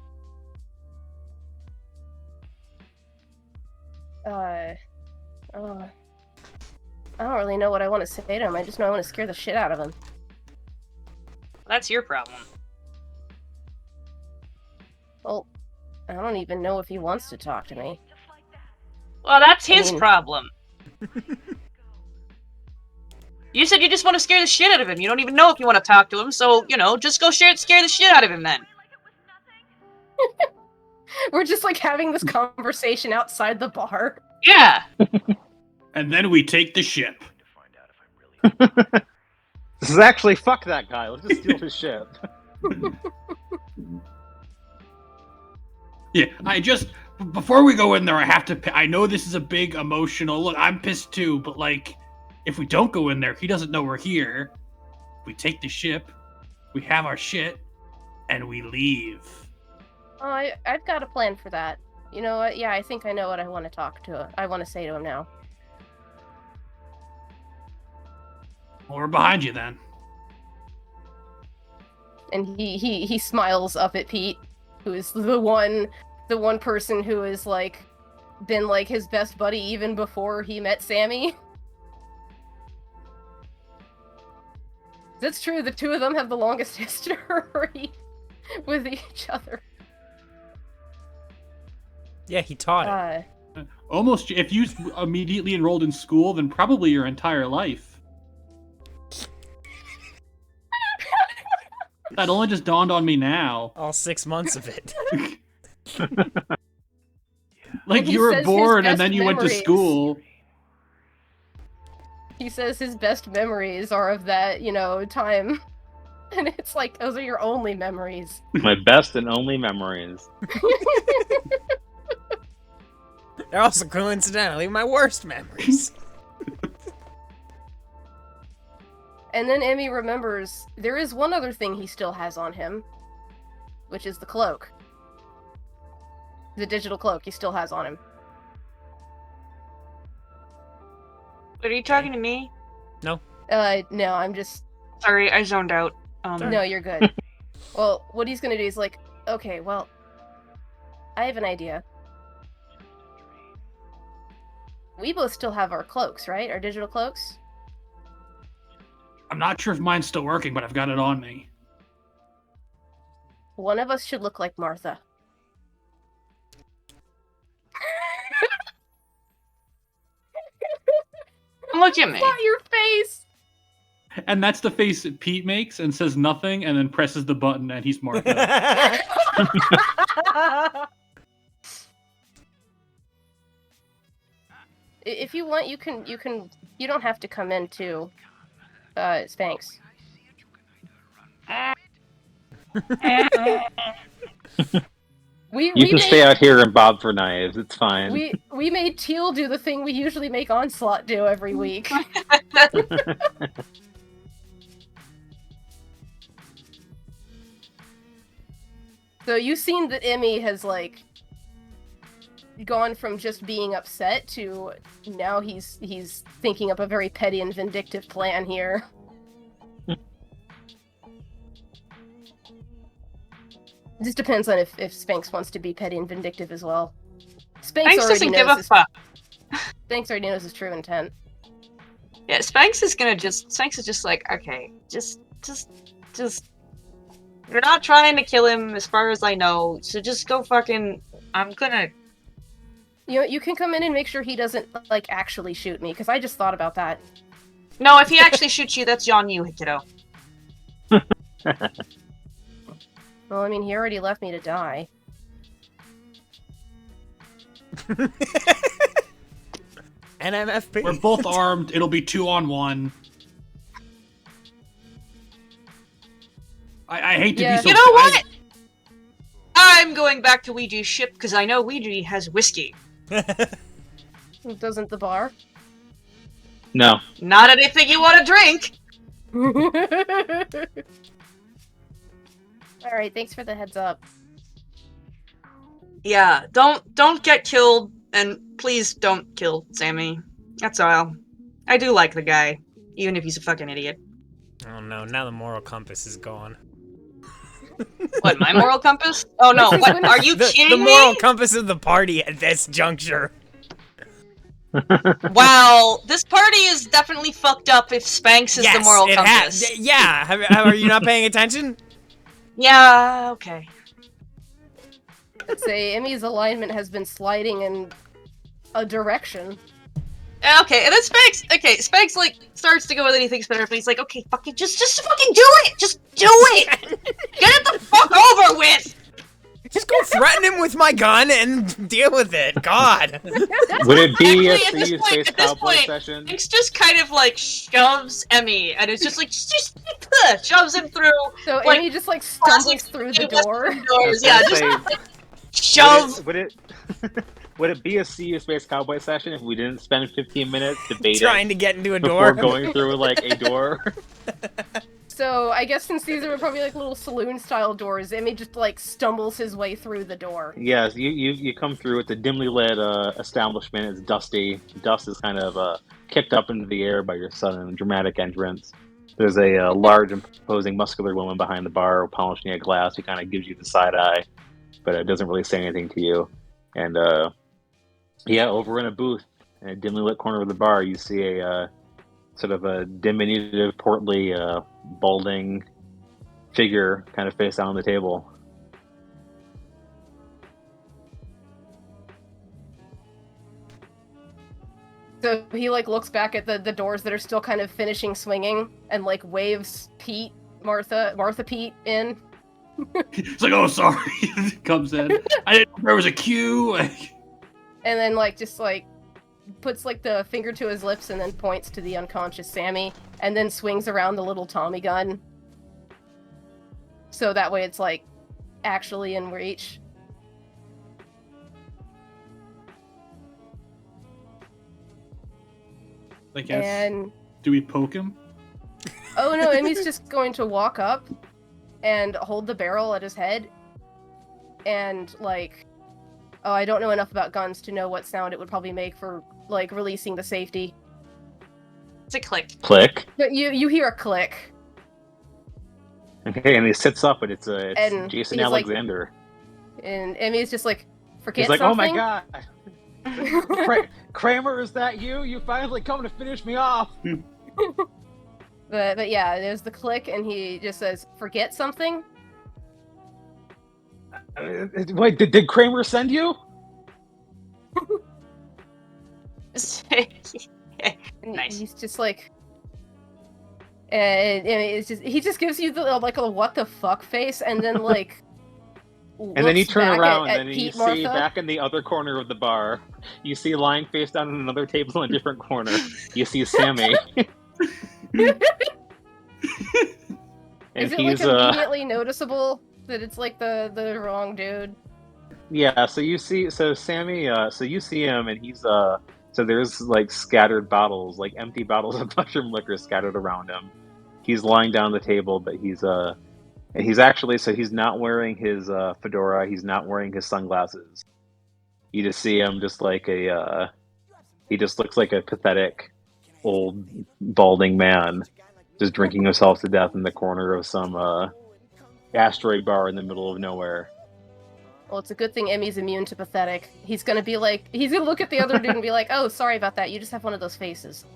I don't really know what I want to say to him. I just know I want to scare the shit out of him. That's your problem. Well, I don't even know if he wants to talk to me. Well, that's his I mean- problem. You said you just want to scare the shit out of him. You don't even know if you want to talk to him, so, just go scare the shit out of him then. We're just like having this conversation outside the bar. Yeah. And then we take the ship. This is actually fuck that guy. Let's just steal his ship. Yeah, I just Before we go in there, I have to. I know this is a big emotional. Look, I'm pissed too, but like, if we don't go in there, he doesn't know we're here. We take the ship, we have our shit, and we leave. Oh, I've got a plan for that. You know what? Yeah, I think I know what I want to say to him now. Well, we're behind you then. And he smiles up at Pete, who is the one person who has like been like his best buddy even before he met Sammy. That's true, the two of them have the longest history with each other. Yeah, he taught it. Almost, if you immediately enrolled in school, then probably your entire life. That only just dawned on me now. All 6 months of it. Like, you were born and then you went to school. He says his best memories are of that, time. And it's like, those are your only memories. My best and only memories. They're also coincidentally my worst memories. And then Emmy remembers there is one other thing he still has on him, which is the cloak. The digital cloak he still has on him. Are you talking to me? No. No, I'm just... Sorry, I zoned out. No, you're good. Well, what he's gonna do is like, okay, well, I have an idea. We both still have our cloaks, right? Our digital cloaks? I'm not sure if mine's still working, but I've got it on me. One of us should look like Martha. Look at me. Not your face! And that's the face that Pete makes and says nothing and then presses the button and he's Martha. If you want, you don't have to come in too, Spanks. You can stay out here and bob for knives. It's fine. We made Teal do the thing we usually make Onslaught do every week. So you've seen that Emmy has like gone from just being upset to now he's thinking up a very petty and vindictive plan here. It just depends on if Spanks wants to be petty and vindictive as well. Spanks doesn't give a fuck. Spanks already knows his true intent. Yeah, Spanks is just like, okay, just you're not trying to kill him as far as I know, so just go fucking, I'm gonna... You can come in and make sure he doesn't, like, actually shoot me, because I just thought about that. No, if he actually shoots you, that's on you, kiddo. Well, I mean, he already left me to die. NMFP. We're both armed. It'll be 2-on-1. I hate to be so... You know what? I'm going back to Ouija's ship, because I know Ouija has whiskey. Doesn't the bar? No. Not anything you want to drink! Alright, thanks for the heads up. Yeah, don't get killed, and please don't kill Sammy. That's all. I do like the guy, even if he's a fucking idiot. Oh no, now the moral compass is gone. What, my moral compass? Oh no, what, are you kidding the me? moral compass of the party at this juncture. Wow, this party is definitely fucked up if Spanks is the moral compass. Yeah, are you not paying attention? Yeah, okay. Let's say Emmy's alignment has been sliding in a direction. Okay, and then Spanks like starts to go with anything better, but he's like, okay, fuck it, just fucking do it! Just do it! Get it the fuck over with! Just go threaten him with my gun and deal with it. God. Would it be Actually, a See Space Cowboy session? Spanks just kind of like shoves Emmy, and it's just like, just shoves him through. So like, Emmy just like stumbles through the door. Doors. Yeah, just Shove! Would it would it be a CU Space Cowboy session if we didn't spend 15 minutes debating Trying to get into a before door. going through like a door? So I guess since these are probably like little saloon-style doors, Emmy just like stumbles his way through the door. Yes, you come through. It's a dimly lit establishment. It's dusty. Dust is kind of kicked up into the air by your sudden dramatic entrance. There's a large, imposing, muscular woman behind the bar polishing a glass who kind of gives you the side eye, but it doesn't really say anything to you. And over in a booth, in a dimly lit corner of the bar, you see a sort of a diminutive, portly, balding figure kind of face down on the table. So he like looks back at the doors that are still kind of finishing swinging and like waves Martha Pete in. It's like, oh, sorry. Comes in. I didn't know there was a queue. And then like just like puts like the finger to his lips and then points to the unconscious Sammy and then swings around the little Tommy gun. So that way it's like actually in reach. I guess. And Do we poke him? oh no, Emmy's just going to walk up and hold the barrel at his head and like, oh, I don't know enough about guns to know what sound it would probably make for like releasing the safety. It's a click. Click. But you hear a click. Okay, and he sits up, and it's And Jason he's like- Alexander. And Emmy's just like, forget He's like, something. "Oh my god, Kramer, is that you? You finally come to finish me off." But yeah, there's the click, and he just says, "Forget something." Wait, did Kramer send you? And Nice. he's just like, and it's just he just gives you the like a what the fuck face, and then like, And then you looks turn back around, at and then Pete you see Martha. back in the other corner of the bar, you see lying face down on another table in a different corner. You see Sammy, and Is it he's like immediately noticeable that it's like the wrong dude? yeah. So you see, Sammy, so you see him, and he's so there's like scattered bottles, like empty bottles of mushroom liquor scattered around him. He's lying down on the table, but he's actually, so he's not wearing his fedora. He's not wearing his sunglasses. You just see him just like he just looks like a pathetic old balding man, just drinking himself to death in the corner of some asteroid bar in the middle of nowhere. Well, it's a good thing Emmy's immune to pathetic. He's gonna look at the other dude and be like, "Oh, sorry about that. You just have one of those faces."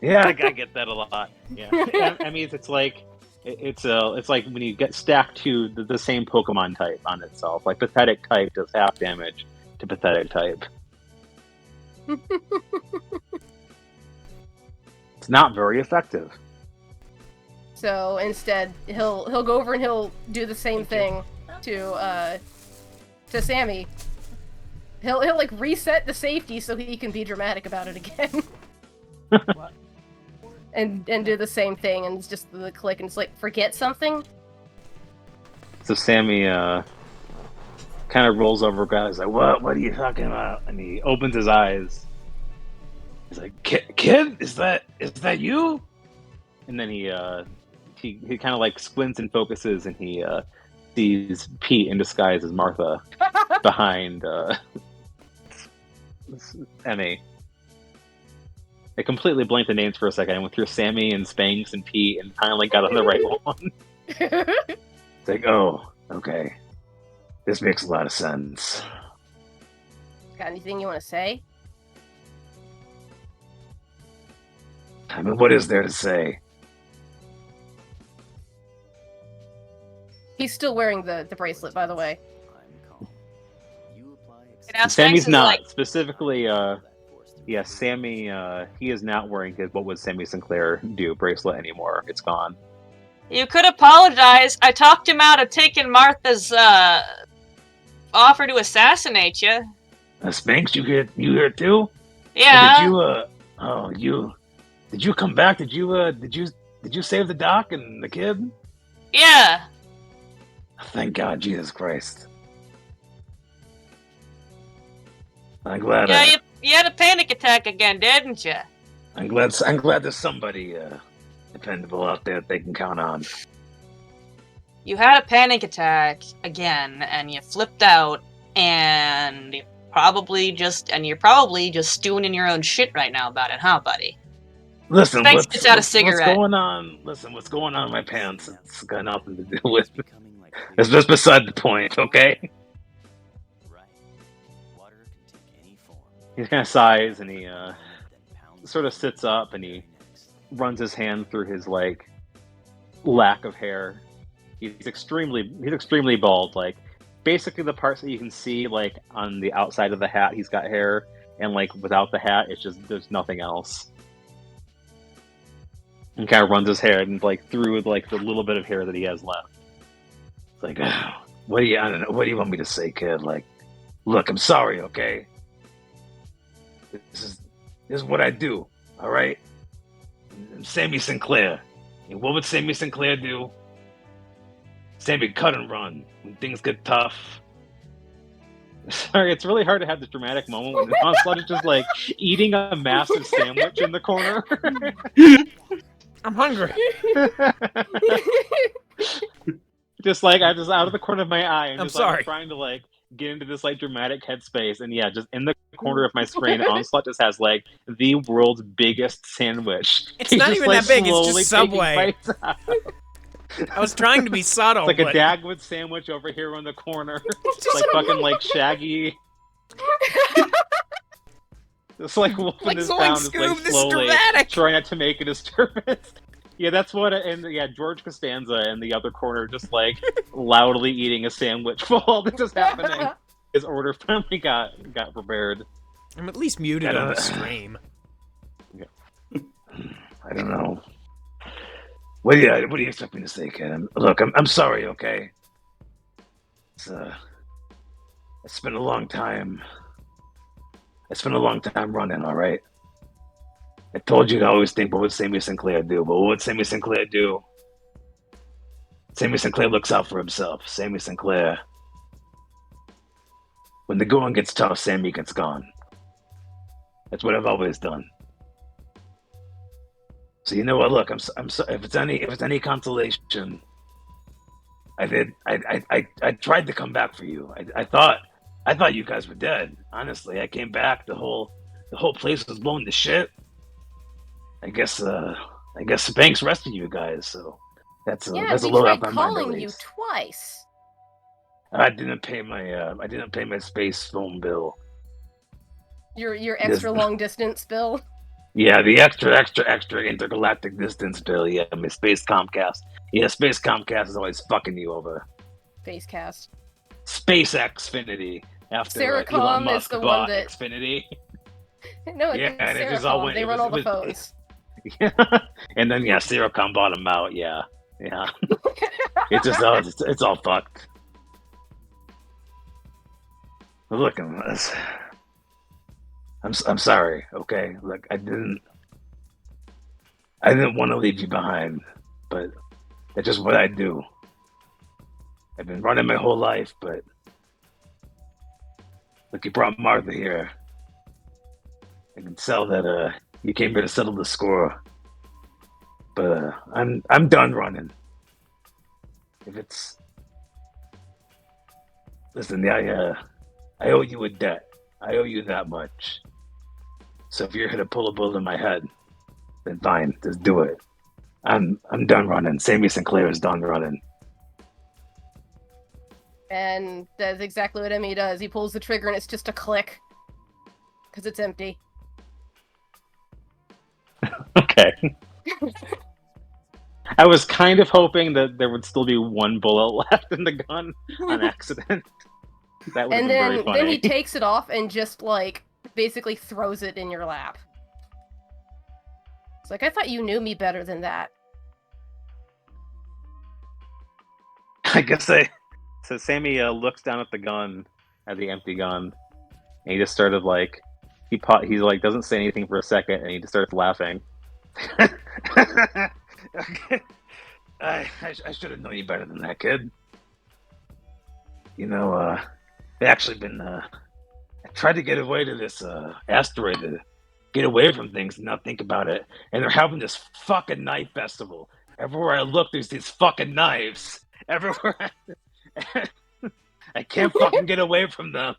Yeah, I get that a lot. Yeah, I mean, it's like it's like when you get stacked to the same Pokemon type on itself. Like pathetic type does half damage to pathetic type. It's not very effective. So instead, he'll go over and he'll do the same thing to Sammy. He'll like reset the safety so he can be dramatic about it again. and do the same thing, and it's just the click, and it's like, forget something. So Sammy kind of rolls over, guys like, "What? What are you talking about?" And he opens his eyes. He's like, "Kid, is that you?" And then he kind of like squints and focuses, and he sees Pete in disguise as Martha behind Emmy. I completely blanked the names for a second. I went through Sammy and Spanks and Pete and finally got on the right one. It's like, oh, okay. This makes a lot of sense. Got anything you want to say? I mean, what is there to say? He's still wearing the bracelet, by the way. Now Sammy's Spanks is not. like, Specifically, yeah, Sammy, he is not wearing his, what would Sammy Sinclair do, bracelet anymore. It's gone. you could apologize. I talked him out of taking Martha's offer to assassinate you. Spanks, you here too? Yeah. Did you come back? Did you save the doc and the kid? Yeah. Thank God, Jesus Christ. I'm glad. Yeah, you had a panic attack again, didn't you? I'm glad there's somebody dependable out there that they can count on. You had a panic attack again, and you flipped out, and you're probably just stewing in your own shit right now about it, huh, buddy? Listen, Spanks gets out a cigarette. What's going on? Listen, what's going on in my pants? It's got nothing to do with. It's just beside the point, okay? He kind of sighs and he sort of sits up and he runs his hand through his like lack of hair. He's extremely bald. Like basically the parts that you can see like on the outside of the hat, he's got hair, and like without the hat, it's just there's nothing else. And kind of runs his hair and like through like the little bit of hair that he has left. It's like, what do you want me to say, kid? Like, look, I'm sorry, okay? This is what I do, all right? I'm Sammy Sinclair. And what would Sammy Sinclair do? Sammy cut and run when things get tough. Sorry, it's really hard to have this dramatic moment when Onslaught is just like eating a massive sandwich in the corner. I'm hungry. Just like I'm just out of the corner of my eye. And I'm just, sorry. Like, trying to like get into this like dramatic headspace, and yeah, just in the corner of my screen, Onslaught just has like the world's biggest sandwich. It's He's not just, even like, that big. It's slowly just taking Subway. bites out. I was trying to be subtle. It's like but... a Dagwood sandwich over here on the corner. It's like fucking like Shaggy. It's like wolf in Like his Zoink pound, just like Scoob, this is slowly dramatic. trying not to make a disturbance. Yeah, that's what. And yeah, George Costanza in the other corner, just like loudly eating a sandwich while all this is happening. His order finally got prepared. I'm at least muted on the stream. I don't know. What do you expect me to say, kid? Look, I'm sorry, okay? It's been a long time. It's been a long time running, all right? I told you to always think, what would Sammy Sinclair do? But what would Sammy Sinclair do? Sammy Sinclair looks out for himself. Sammy Sinclair. When the going gets tough, Sammy gets gone. That's what I've always done. So you know what? Look, I'm if it's any consolation, I tried to come back for you. I thought you guys were dead. Honestly, I came back. The whole place was blown to shit. I guess Spanks rescued you guys. So that's a little up tried my calling mind. you twice. I didn't pay my space phone bill. Your extra long distance bill. Yeah, the extra intergalactic distance bill. Yeah, my space Comcast. Yeah, space Comcast is always fucking you over. Facecast. Space Xfinity after Elon Seracom Musk is the bought one that. Xfinity. No, Yeah, it's and it just Seracom. all went- They it run was- all the it was- phones. Yeah, and then yeah, Seracom bought them out. Yeah. It's just it's all fucked. But look, I'm sorry. Okay, look, I didn't want to leave you behind, but that's just what I do. I've been running my whole life, but look, you brought Martha here. I can tell that you came here to settle the score. But I'm done running. Listen, I owe you a debt. I owe you that much. So if you're here to pull a bullet in my head, then fine, just do it. I'm done running. Sammy Sinclair is done running. And that's exactly what Emmy does. He pulls the trigger and it's just a click. Because it's empty. Okay. I was kind of hoping that there would still be one bullet left in the gun on accident. That would have And been very funny. then he takes it off and just, like, basically throws it in your lap. It's like, I thought you knew me better than that. I guess So Sammy looks down at the gun, at the empty gun, and he just started like, he's like, doesn't say anything for a second, and he just starts laughing. Okay. I should have known you better than that, kid. You know, I tried to get away to this asteroid to get away from things and not think about it. And they're having this fucking knife festival. Everywhere I look, there's these fucking knives. Everywhere. I can't fucking get away from them.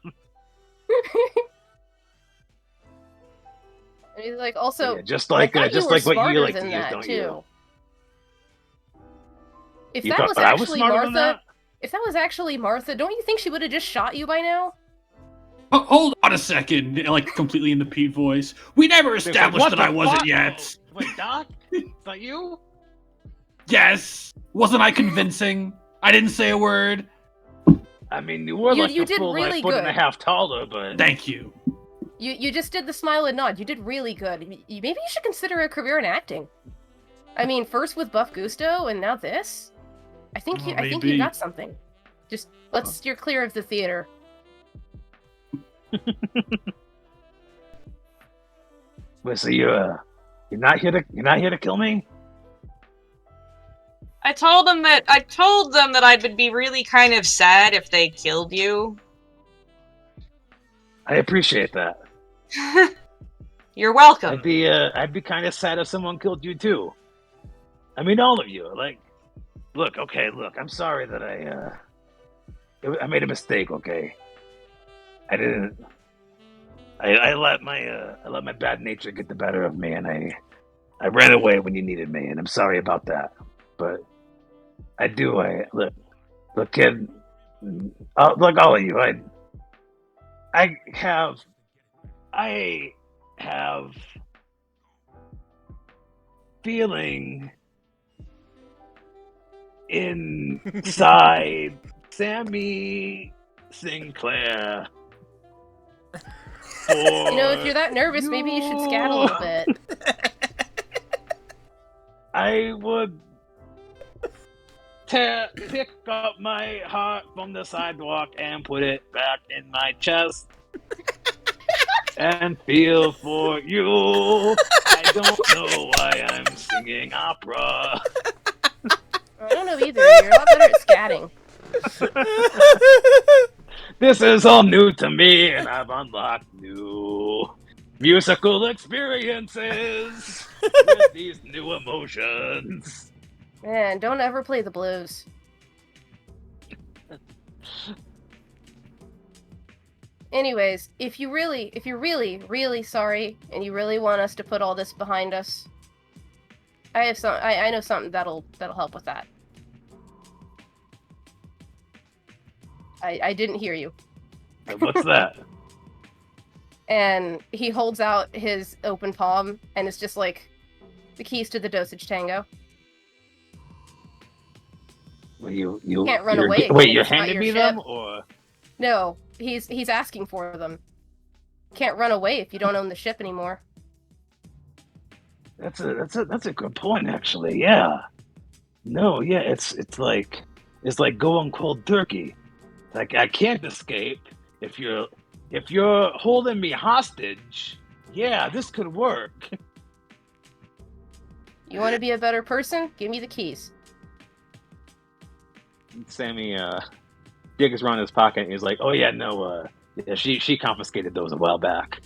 And he's like, also, Yeah, just like I thought you were what you smarter like to than use, that, don't too. you? If You that thought was I was actually smarter than Martha, that? if that was actually Martha, don't you think she would have just shot you by now? Oh, hold on a second, like completely in the Pete voice. We never There's like, established what that the I wasn't fuck? yet. Oh, wait, Doc? Is that you? Yes. Wasn't I convincing? I didn't say a word. I mean, you were You- like you a did full really foot and a good. half taller, but Thank you. You just did the smile and nod. You did really good. Maybe you should consider a career in acting. I mean, first with Buff Gusto, and now this. I think Oh, you maybe. got something. Just let's steer clear of the theater. wait, so you're not here to kill me? I told them that I would be really kind of sad if they killed you. I appreciate that. You're welcome. I'd be kind of sad if someone killed you too. I mean, all of you. Like, look, I'm sorry that I made a mistake. Okay, I didn't. I let my bad nature get the better of me, and I ran away when you needed me, and I'm sorry about that. But look, kid, like all of you, I have feeling inside Sammy Sinclair. If you're that nervous, maybe you should scat a little bit. I would pick up my heart from the sidewalk and put it back in my chest and feel for you. I don't know why I'm singing opera. I don't know either. You're a lot better at scatting. This is all new to me, and I've unlocked new musical experiences with these new emotions. Man, don't ever play the blues. Anyways, if you're really, really sorry, and you really want us to put all this behind us, I know something that'll help with that. I didn't hear you. What's that? And he holds out his open palm, and it's just like the keys to the Dosage Tango. Well, you can't run you're- away again Wait, if you're it's not handing your me ship. them, or No, he's asking for them. Can't run away if you don't own the ship anymore. that's a good point, actually. Yeah. No, yeah, it's like going cold turkey. Like, I can't escape if you're holding me hostage. Yeah, this could work. You want to be a better person? Give me the keys. Sammy digs around his pocket and he's like, "Oh yeah, no, yeah, she confiscated those a while back."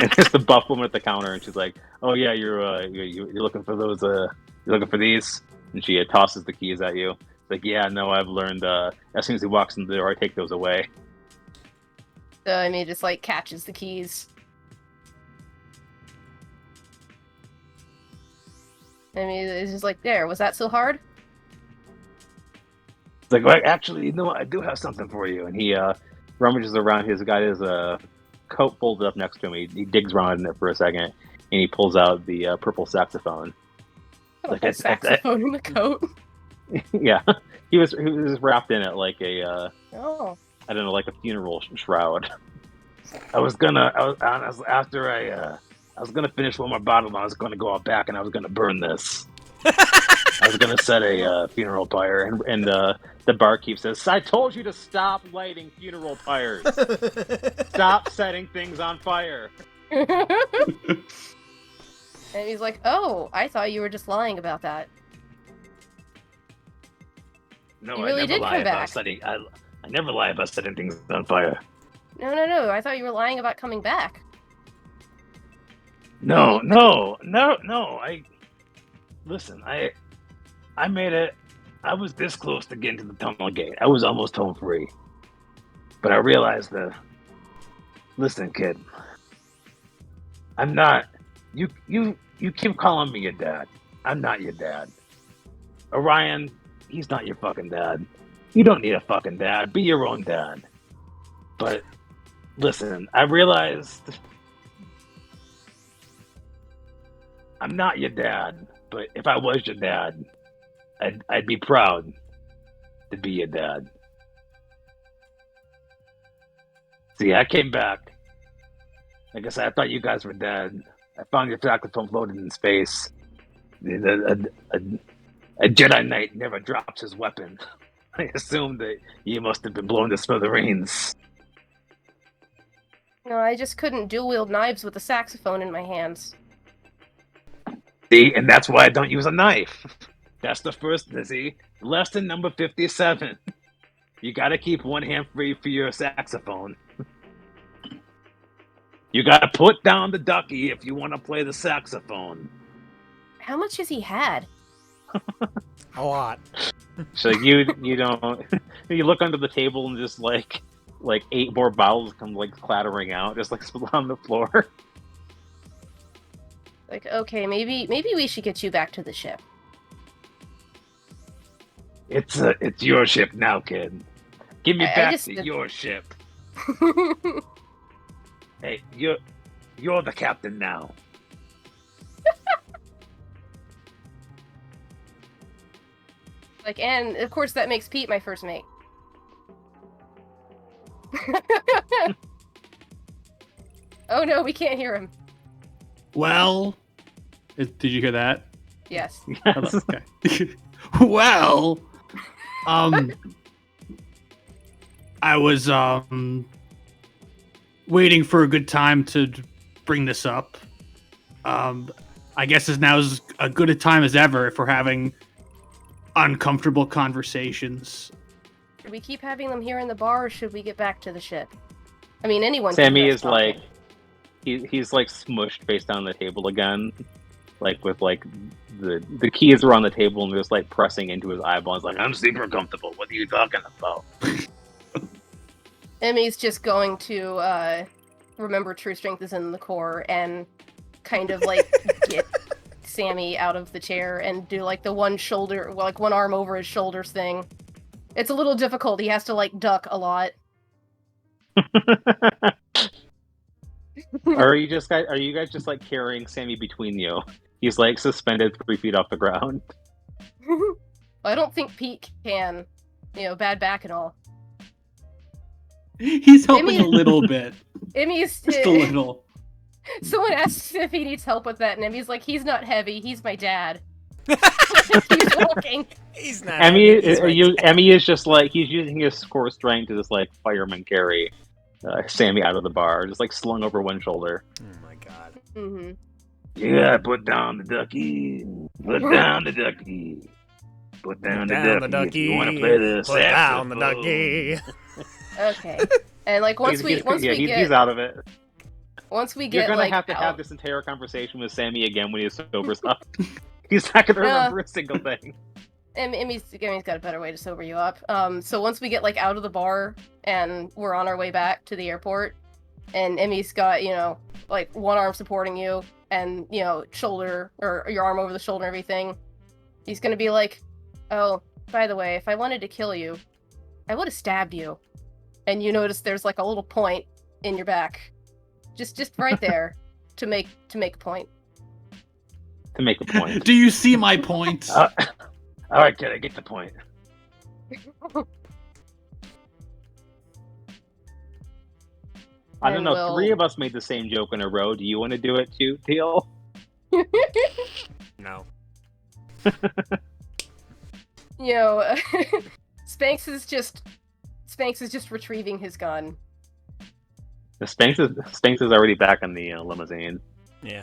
And it's the buff woman at the counter, and she's like, "Oh yeah, you're looking for those? You're looking for these?" And she tosses the keys at you. It's like, "Yeah, no, I've learned. As soon as he walks in the door, I take those away." So I mean, just like catches the keys. I mean, it's just like, there. Was that so hard? It's like, well, actually, you know what? I do have something for you. And he rummages around. He's got his coat folded up next to him. He digs around in it for a second, and he pulls out the purple saxophone. Like a saxophone in the coat. Yeah, he was wrapped in it like a Oh. I don't know, like a funeral shroud. I was gonna finish one more bottle. I was gonna go out back and I was gonna burn this. I was gonna set a funeral pyre, and the barkeep says, "I told you to stop lighting funeral pyres. Stop setting things on fire." And he's like, "Oh, I thought you were just lying about that." No, You really I never did lie come about back. setting. I never lie about setting things on fire. No. I thought you were lying about coming back. No. Listen, I made it. I was this close to getting to the tunnel gate. I was almost home free. But I realized that, listen, kid, I'm not, you keep calling me your dad. I'm not your dad. Orion, he's not your fucking dad. You don't need a fucking dad. Be your own dad. But listen, I realized I'm not your dad, but if I was your dad, I'd be proud to be your dad. See, I came back. Like I said, I thought you guys were dead. I found your saxophone floating in space. A Jedi Knight never drops his weapon. I assumed that you must have been blown to smithereens. No, I just couldn't dual-wield knives with a saxophone in my hands. See, and that's why I don't use a knife. That's the first, see? Lesson number 57. You gotta keep one hand free for your saxophone. You gotta put down the ducky if you want to play the saxophone. How much has he had? A lot. So you don't, you look under the table and just like 8 more bottles come like clattering out, just like on the floor. Like, okay, maybe we should get you back to the ship. It's your ship now, kid. Give me back just- to your ship. Hey, you're the captain now. Like, and of course that makes Pete my first mate. Oh no, we can't hear him. Well, did you hear that? Yes. Yes. Okay. Well, I was waiting for a good time to bring this up. I guess now is as good a time as ever if we're having uncomfortable conversations. Should we keep having them here in the bar, or should we get back to the ship? I mean, anyone. Sammy can hear us is like, talking. he's like smushed face down the table again, like with like the keys are on the table and just like pressing into his eyeballs. Like, I'm super comfortable. What are you talking about? Emmy's just going to remember true strength is in the core and kind of like get Sammy out of the chair and do like the one shoulder, like one arm over his shoulders thing. It's a little difficult. He has to like duck a lot. Are you guys just like carrying Sammy between you? He's like suspended 3 feet off the ground. I don't think Pete can, bad back and all. He's helping Emmy- a little bit. Emmy's Just a little. Someone asks if he needs help with that, and Emmy's like, "He's not heavy. He's my dad." He's walking. He's not. Emmy, he's right. Emmy is just like he's using his core strength to just like fireman carry Sammy out of the bar, just like slung over one shoulder. Oh my god. Mm-hmm. Yeah, put down the ducky. Put down the ducky. Put down the ducky. If you want to play the Put down the saxophone. ducky. Okay. And like once we he's out of it. once we You're get gonna like have to out, have this entire conversation with Sammy again when he sobers up. He's not gonna remember a single thing. Emmy's got a better way to sober you up. So once we get like out of the bar and we're on our way back to the airport, and Emmy's got like one arm supporting you and shoulder or your arm over the shoulder and everything, he's gonna be like, "Oh, by the way, if I wanted to kill you, I would have stabbed you." And you notice there's like a little point in your back, just right there, to make a point. To make a point. Do you see my point? All right, kid, I get the point. I don't And know. we'll- 3 of us made the same joke in a row. Do you want to do it too, Teal? No. Spanks is just retrieving his gun. The Spanks is already back in the limousine. Yeah.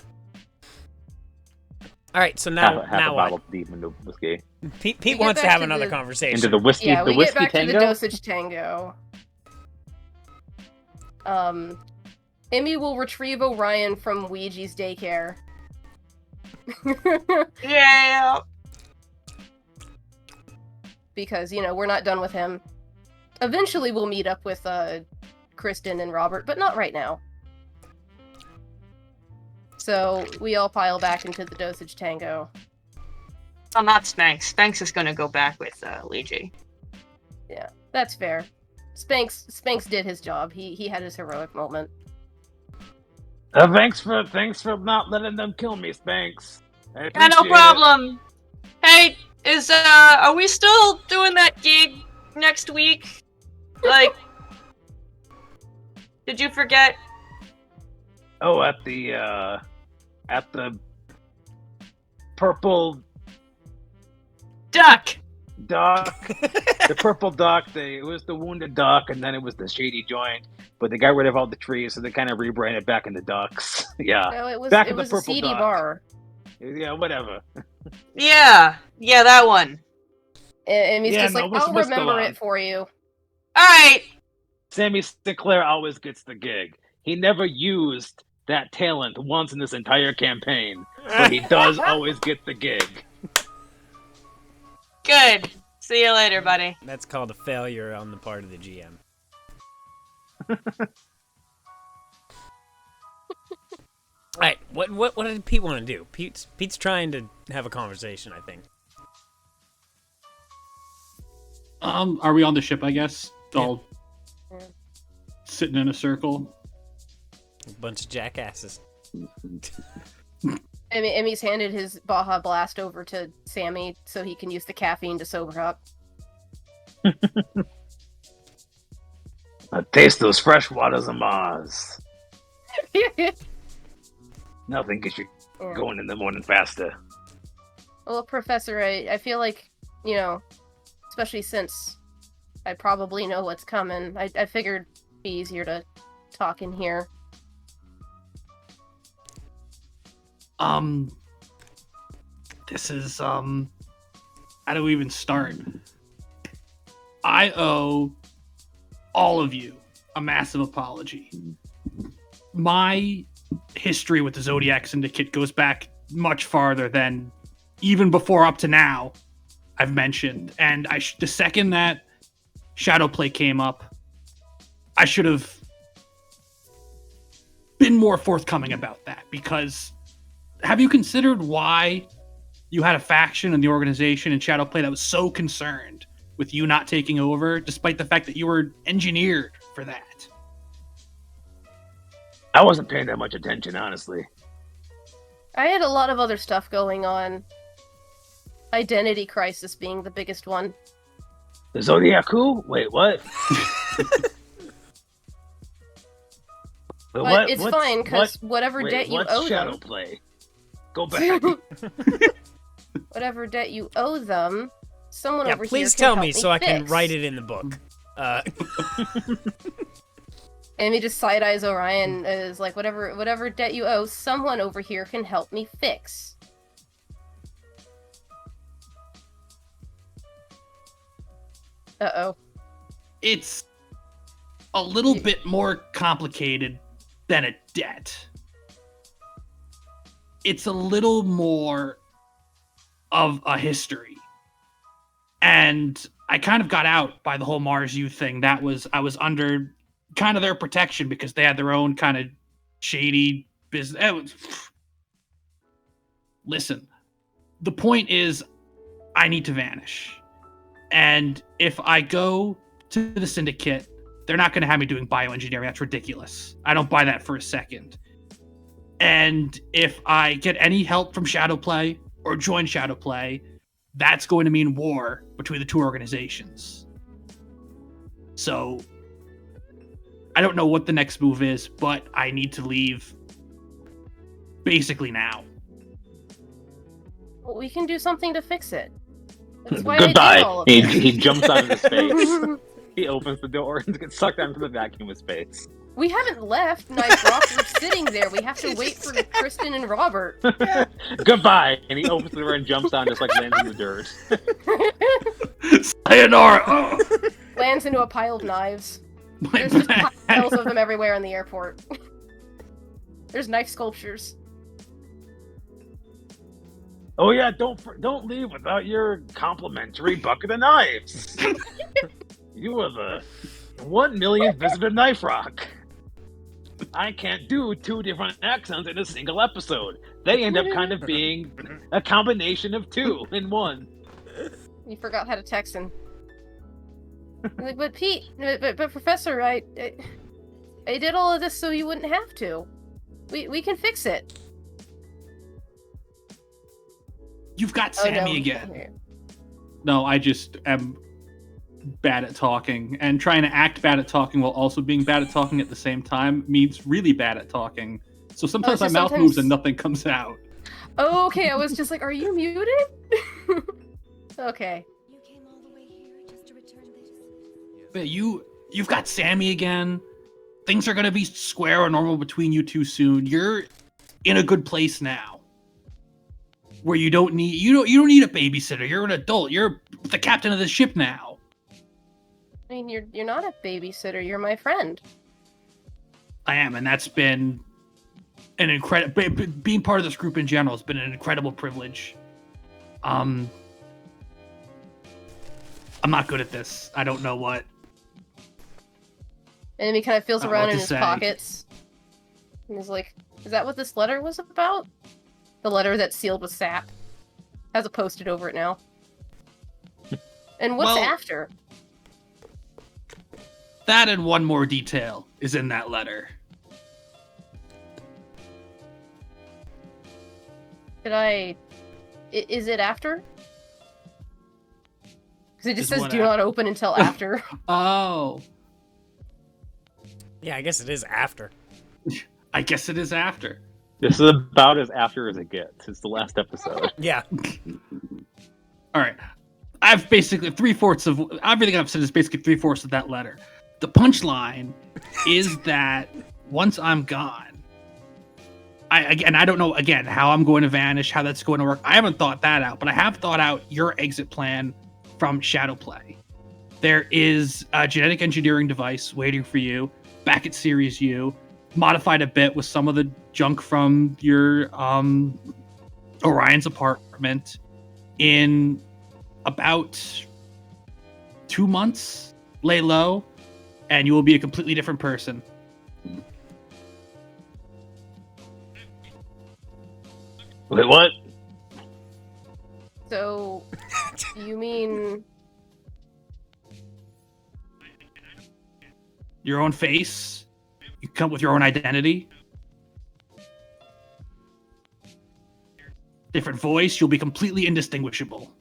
All right, so half now a what? bottle deep into whiskey. Pete get wants to back have to another the- conversation. Into the whiskey, Yeah, the we get whiskey back tango. to the Dosage Tango. Emmy will retrieve Orion from Ouija's daycare. Yeah. Because, we're not done with him. Eventually we'll meet up with, Kristen and Robert, but not right now. So, we all pile back into the Dosage Tango. Oh, not Spanks. Spanks is gonna go back with Luigi. Yeah, that's fair. Spanks did his job. He had his heroic moment. Thanks for not letting them kill me, Spanks. I Yeah, appreciate no it. problem. Hey, are we still doing that gig next week? Like, did you forget? Oh, at the purple Duck! dock, the purple dock. It was the wounded dock, and then it was the shady joint. But they got rid of all the trees, so they kind of rebranded back into ducks. Yeah, No, it was Back it in the was a purple seedy dock. bar. yeah, whatever. Yeah, that one. And he's Yeah, just no, like, we're I'll still remember on. it for you. Alright! Sammy Sinclair always gets the gig. He never used that talent once in this entire campaign, but he does always get the gig. Good. See you later, buddy. That's called a failure on the part of the GM. All right, what did Pete want to do? Pete's trying to have a conversation, I think. Are we on the ship? I guess all Yeah. sitting in a circle. A bunch of jackasses. Emmy's handed his Baja Blast over to Sammy so he can use the caffeine to sober up. I taste those fresh waters of Mars. Nothing gets you Yeah. going in the morning faster. Well, Professor, I feel like, especially since I probably know what's coming, I figured it'd be easier to talk in here. This is, how do we even start? I owe all of you a massive apology. My history with the Zodiac Syndicate goes back much farther than even before up to now I've mentioned. And the second that Shadowplay came up, I should have been more forthcoming about that, because have you considered why you had a faction in the organization in Shadowplay that was so concerned with you not taking over, despite the fact that you were engineered for that? I wasn't paying that much attention, honestly. I had a lot of other stuff going on. Identity crisis being the biggest one. The Zodiac who? Wait, what? But it's fine, because whatever debt you owe them... Shadowplay? Go back. Whatever debt you owe them, someone Yeah, over here please can tell help me so I can fix. write it in the book. And he just side eyes Orion as like, whatever debt you owe, someone over here can help me fix. Uh-oh. It's a little bit more complicated than a debt. It's a little more of a history. And I kind of got out by the whole Mars U thing. I was under kind of their protection because they had their own kind of shady business. Listen, the point is I need to vanish. And if I go to the Syndicate, they're not going to have me doing bioengineering. That's ridiculous. I don't buy that for a second. And if I get any help from Shadowplay or join Shadowplay, that's going to mean war between the two organizations. So I don't know what the next move is, but I need to leave basically now. Well, we can do something to fix it. That's why I did Goodbye. all of He this. jumps out of the space. He opens the door and gets sucked onto the vacuum of space. We haven't left Knife Rock. We're sitting there. We have to wait for Kristen and Robert. Goodbye. And he opens the door and jumps down, just like lands in the dirt. Sayonara. Oh. Lands into a pile of knives. My There's just bad. piles of them everywhere in the airport. There's knife sculptures. Oh yeah, don't leave without your complimentary bucket of knives. You are the 1 millionth visitor Knife Rock. I can't do 2 different accents in a single episode. They end up kind of being a combination of 2 in 1. You forgot how to Texan. Like, but Pete, but Professor, I did all of this so you wouldn't have to. We can fix it. You've got Oh, Sammy no. again. No, I just am bad at talking, and trying to act bad at talking while also being bad at talking at the same time means really bad at talking. So sometimes so my mouth sometimes- moves and nothing comes out. Oh, okay, I was just like, are you muted? Okay. You came all the way here just to return this. But you've got Sammy again. Things are gonna be square or normal between you two soon. You're in a good place now, where you don't need a babysitter. You're an adult. You're the captain of the ship now. I mean, you're not a babysitter. You're my friend. I am, and that's been an incredible. Being part of this group in general has been an incredible privilege. I'm not good at this. I don't know what. And he kind of feels I don't know around what in to his say. pockets. And he's like, is that what this letter was about? The letter that's sealed with sap. Has a post-it over it now. And what's Well- after? That and one more detail is in that letter. Is it after? Because it just Is says what do not open until after. Oh, Yeah, I guess it is after. I guess it is after. This is about as after as it gets. It's the last episode. Yeah. All right. I've basically 3/4 of everything I've said is basically 3/4 of that letter. The punchline is that once I'm gone, I don't know again how I'm going to vanish, how that's going to work. I haven't thought that out, but I have thought out your exit plan from Shadowplay. There is a genetic engineering device waiting for you back at Series U, modified a bit with some of the junk from your Orion's apartment. In about 2 months, lay low, and you will be a completely different person. Wait, what? So, you mean... Your own face. You come with your own identity. Different voice. You'll be completely indistinguishable.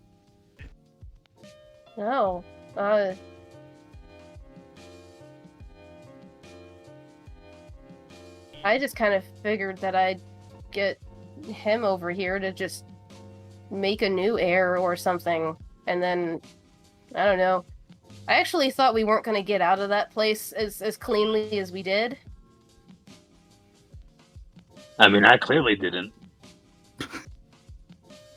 No. I just kind of figured that I'd get him over here to just make a new heir or something. And then, I don't know. I actually thought we weren't going to get out of that place as cleanly as we did. I mean, I clearly didn't.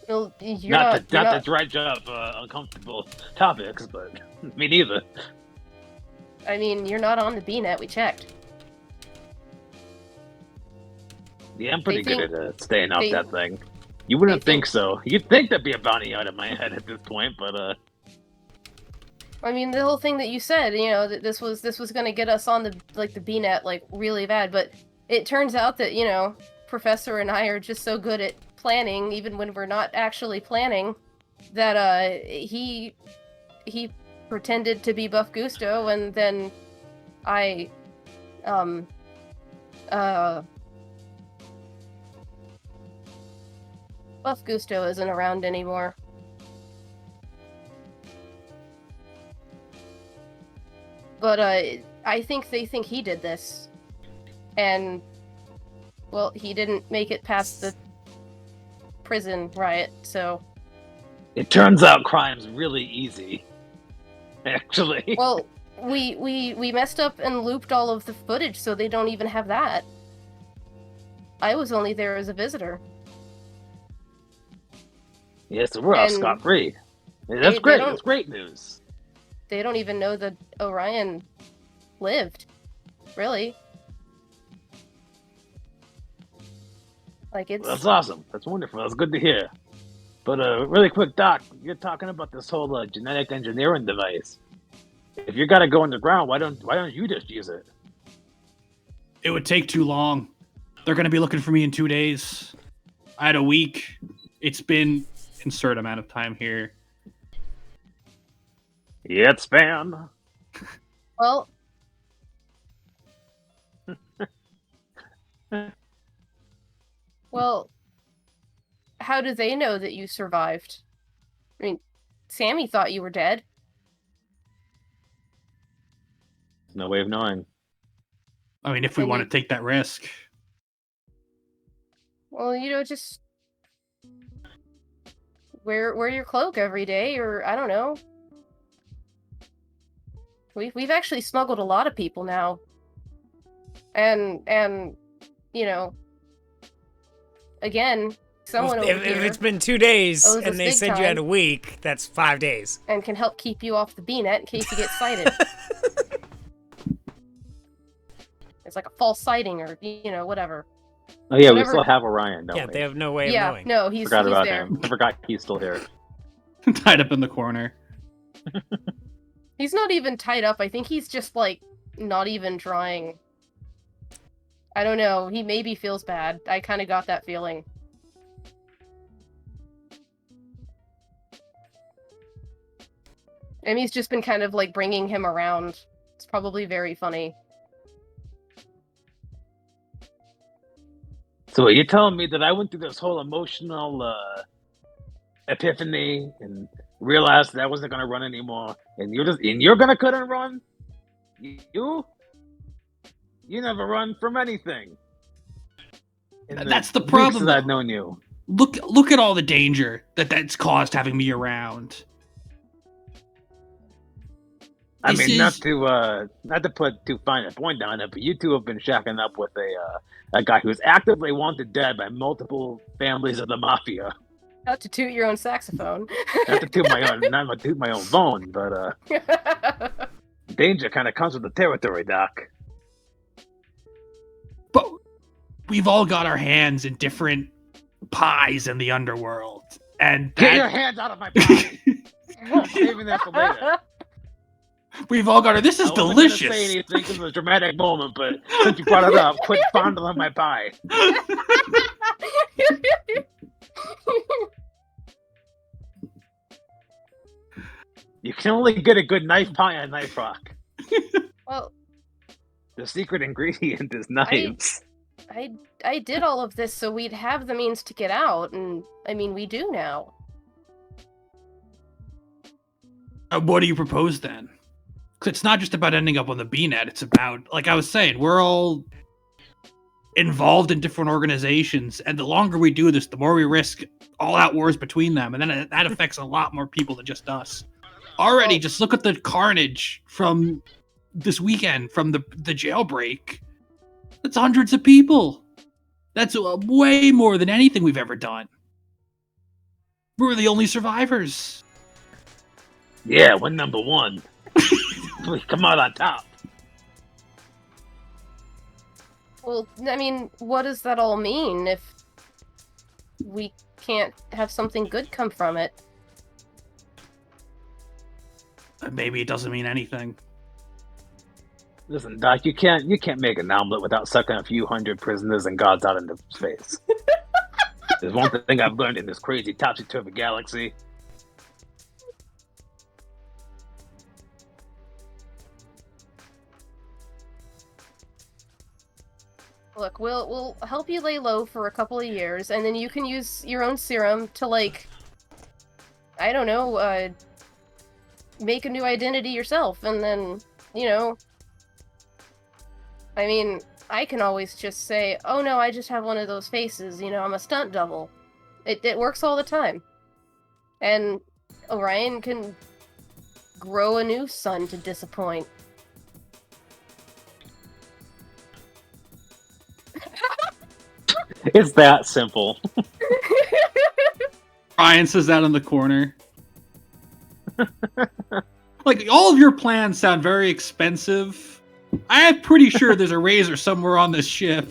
Well, you're Not you're to dredge up uncomfortable topics, but me neither. I mean, you're not on the B-net. We checked. Yeah, I'm pretty They good think- at staying off they- that thing. You wouldn't they think so. You'd think there'd be a bounty out of my head at this point, but I mean, the whole thing that you said, you know, that this was going to get us on the B-net like really bad, but it turns out that, you know, Professor and I are just so good at planning, even when we're not actually planning, that he pretended to be Buff Gusto, and then I Buff Gusto isn't around anymore. But I think they think he did this. And well, he didn't make it past the prison riot, so it turns out crime's really easy. Actually. well, we messed up and looped all of the footage, so they don't even have that. I was only there as a visitor. Yes, we're all And scot-free. That's they great. don't- That's great news. They don't even know that Orion lived. Really. Like, it's... That's awesome. That's wonderful. That's good to hear. But really quick, Doc, you're talking about this whole genetic engineering device. If you got to go underground, why don't you just use it? It would take too long. They're going to be looking for me in 2 days. I had a week. It's been insert amount of time here. Yeah, it's spam. Well... Well, how do they know that you survived? I mean, Sammy thought you were dead. There's no way of knowing. I mean, if we And want you- to take that risk. Well, just wear your cloak every day, or I don't know. We've actually smuggled a lot of people now, and again, someone over If here it's been 2 days owes us and they big said you had time. a week, that's 5 days. and can help keep you off the B-net in case you get sighted. It's like a false sighting, or whatever. Oh yeah, we Whatever- still have Orion, don't Yeah, we? they have no way of Yeah, knowing. no, he's Forgot about there. him. I forgot he's still here. Tied up in the corner. He's not even tied up. I think he's just like not even trying. I don't know. He maybe feels bad. I kind of got that feeling. Emmy's just been kind of like bringing him around. It's probably very funny. So you're telling me that I went through this whole emotional epiphany and realized that I wasn't gonna run anymore, and you're gonna cut and run? You never run from anything. In That's the weeks problem, that I've though. known you. Look at all the danger that's caused having me around. I This mean, not is- to put too fine a point on it, but you two have been shacking up with a guy who's actively wanted dead by multiple families of the mafia. Not to toot your own saxophone. Not to toot my own bone, but danger kind of comes with the territory, Doc. But we've all got our hands in different pies in the underworld. And Get that- your hands out of my pie! I'm saving that for later. we've all got our... This is I wasn't gonna delicious. say anything because it was a dramatic moment, but since you brought it up, quit fondling my pie. You can only get a good knife pie on Knife Rock. Well, The secret ingredient is knives. I did all of this so we'd have the means to get out, and I mean, we do now. What do you propose then? 'Cause it's not just about ending up on the B-net. It's about, like I was saying, we're all involved in different organizations, and the longer we do this, the more we risk all-out wars between them, and then that affects a lot more people than just us. Already, Well- just look at the carnage from this weekend, from the jailbreak. That's hundreds of people. That's way more than anything we've ever done. We're the only survivors. Yeah, we're number one. We come out on top. Well, I mean, what does that all mean if we can't have something good come from it? Maybe it doesn't mean anything. Listen, Doc, you can't make an omelet without sucking a few hundred prisoners and gods out into space. There's one thing I've learned in this crazy topsy-turvy galaxy. Look, we'll help you lay low for a couple of years, and then you can use your own serum to, like, I don't know, make a new identity yourself, and then, I mean, I can always just say, oh no, I just have one of those faces, I'm a stunt double. It works all the time. And Orion can grow a new son to disappoint. It's that simple. Ryan says that in the corner. Like, all of your plans sound very expensive. I'm pretty sure there's a razor somewhere on this ship.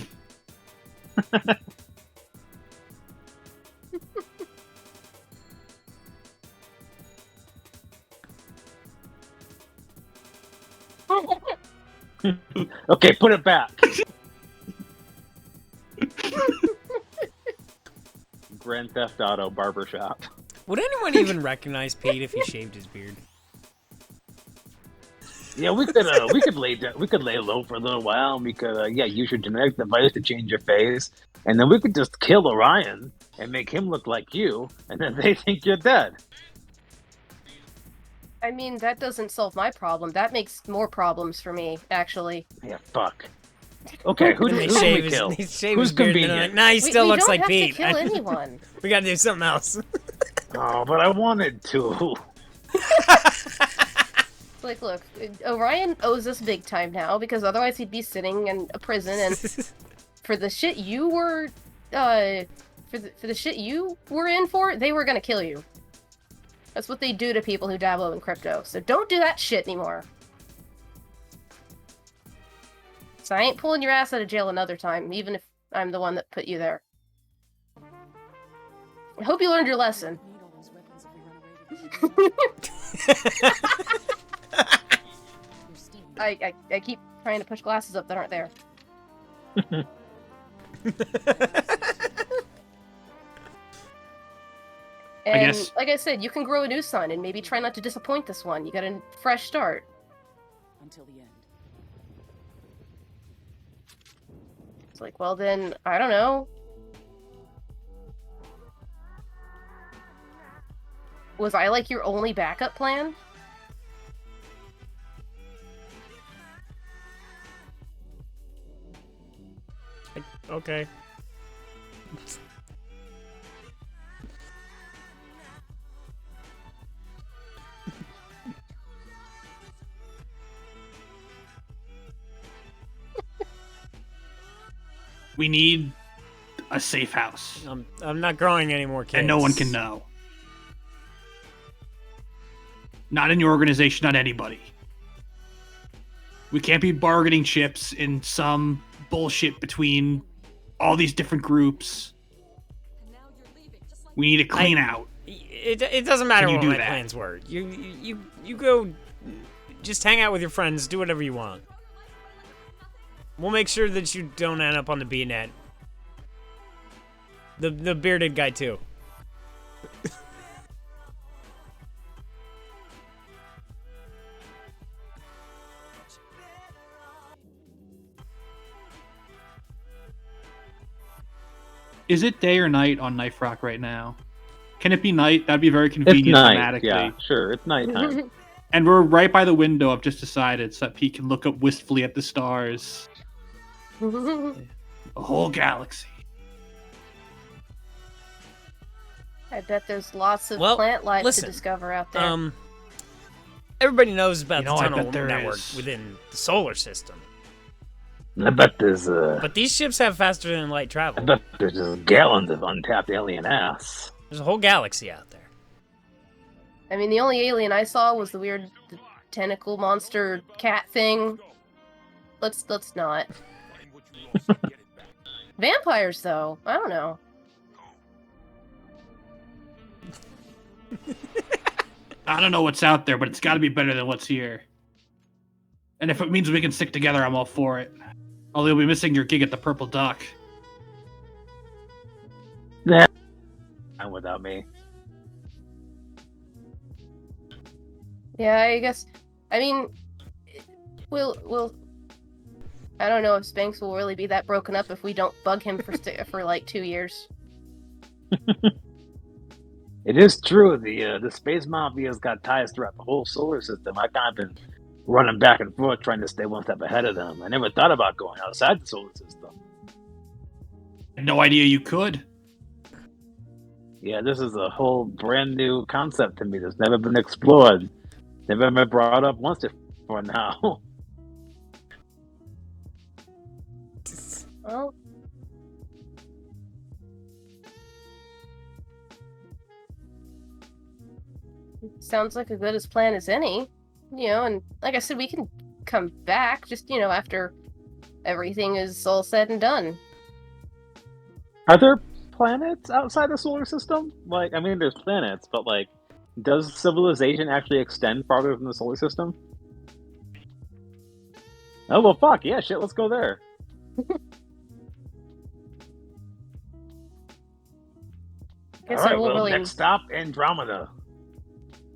Okay, put it back. Grand Theft Auto barbershop. Would anyone even recognize Pete if he shaved his beard? Yeah, we could lay low for a little while. And we could use your genetic device to change your face, and then we could just kill Orion and make him look like you, and then they think you're dead. I mean, that doesn't solve my problem. That makes more problems for me, actually. Yeah, fuck. Okay, who do we kill? He shave Who's his beard, and they're convenient? like, nah, he still looks like Pete. We don't have to kill anyone. We gotta do something else. Oh, but I wanted to. Like, look, Orion owes us big time now, because otherwise he'd be sitting in a prison, and for the shit you were, for the shit you were in for, they were gonna kill you. That's what they do to people who dabble in crypto, so don't do that shit anymore. So I ain't pulling your ass out of jail another time, even if I'm the one that put you there. I hope you learned your lesson. I keep trying to push glasses up that aren't there. And guess... like I said, you can grow a new son and maybe try not to disappoint this one. You got a fresh start. Until the end. It's like, well then, I don't know. Was I like your only backup plan? Okay. We need a safe house. I'm not growing any more kids. And no one can know. Not in your organization, not anybody. We can't be bargaining chips in some bullshit between all these different groups. We need to clean out. It doesn't matter what my that? plans were. You go, just hang out with your friends, do whatever you want. We'll make sure that you don't end up on the B-net. The bearded guy too. Is it day or night on Knife Rock right now? Can it be night? That'd be very convenient It's night. thematically. Yeah, sure. It's nighttime. And we're right by the window, I've just decided, so that Pete can look up wistfully at the stars. A whole galaxy. I bet there's lots of Well, plant life listen, to discover out there. Everybody knows about You know, the I tunnel bet there network is. within the solar system. I bet there's But these ships have faster than light travel. just gallons of untapped alien ass. There's a whole galaxy out there. I mean, the only alien I saw was the weird tentacle monster cat thing. Let's not. Vampires, though. I don't know. I don't know what's out there, but it's got to be better than what's here. And if it means we can stick together, I'm all for it. Although you'll be missing your gig at the Purple Duck. Nah, not without me. Yeah, I guess. I mean, we'll. I don't know if Spanks will really be that broken up if we don't bug him for like 2 years. It is true. The space mafia's got ties throughout the whole solar system. I kind of been running back and forth trying to stay one step ahead of them. I never thought about going outside the solar system. I had no idea you could. Yeah, this is a whole brand new concept to me that's never been explored. Never been brought up once before now. Well, Sounds like a good as plan as any. And like I said, we can come back just, after everything is all said and done. Are there planets outside the solar system? Like, I mean, there's planets, but like, does civilization actually extend farther than the solar system? Oh, well, fuck, yeah, shit, let's go there. Guess Alright, I will well, really... next stop, Andromeda.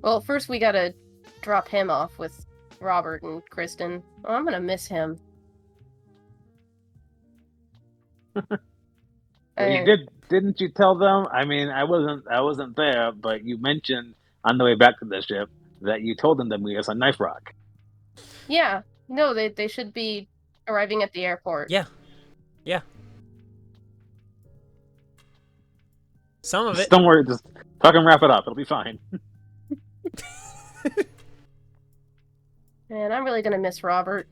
Well, first we gotta drop him off with Robert and Kristen. Oh, I'm gonna miss him. Well, didn't you tell them? I mean, I wasn't there, but you mentioned on the way back to the ship that you told them to meet us on Knife Rock. Yeah. No, they should be arriving at the airport. Yeah. Some of it. Just don't worry, just fucking wrap it up. It'll be fine. Man, I'm really gonna miss Robert.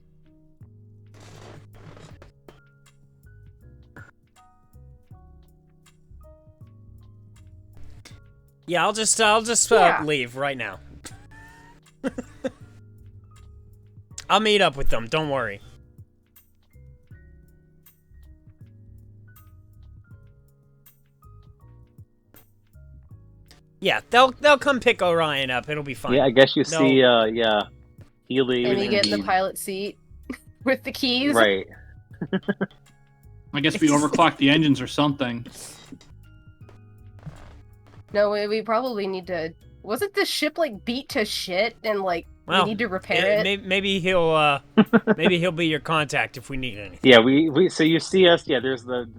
Yeah, I'll just leave right now. I'll meet up with them. Don't worry. Yeah, they'll come pick Orion up. It'll be fine. Yeah, I guess you see, Healy And you get in the pilot seat with the keys. Right. I guess we overclocked the engines or something. No, we probably need to... Wasn't this ship, beat to shit and, we need to repair it? Maybe he'll be your contact if we need anything. Yeah, we so you see us, there's the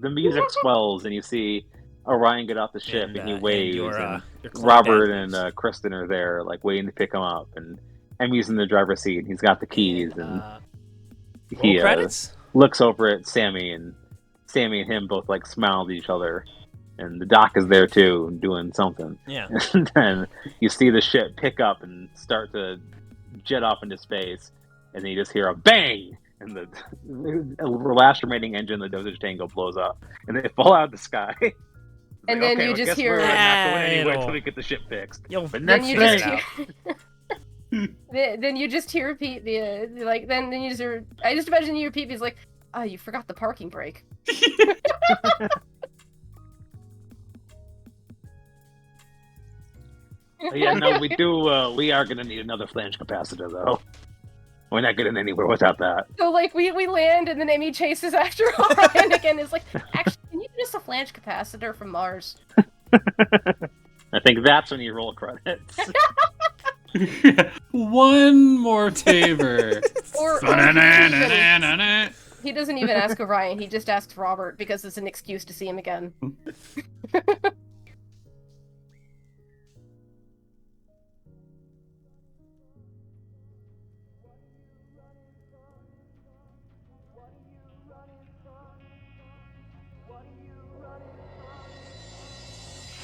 music swells and you see Orion get off the ship and he waves and Robert and Kristen are there, waiting to pick him up, and Emmy's in the driver's seat and he's got the keys and he looks over at Sammy and him both smile at each other. And the doc is there too, doing something. Yeah. And then you see the ship pick up and start to jet off into space, and then you just hear a bang, and the last remaining engine, the Dosage Tango, blows up, and they fall out of the sky. And then you just hear... We're not going anywhere until we get the ship fixed. But next thing... Then you just hear Pete, then you just hear... I just imagine you repeat, he's like, you forgot the parking brake. Yeah, no, we are going to need another flange capacitor, though. We're not getting anywhere without that. So, we land, and then Emmy chases after Orion again. It's actually, can you give us a flange capacitor from Mars? I think that's when you roll credits. One more favor. or he doesn't even ask Orion, he just asks Robert, because it's an excuse to see him again.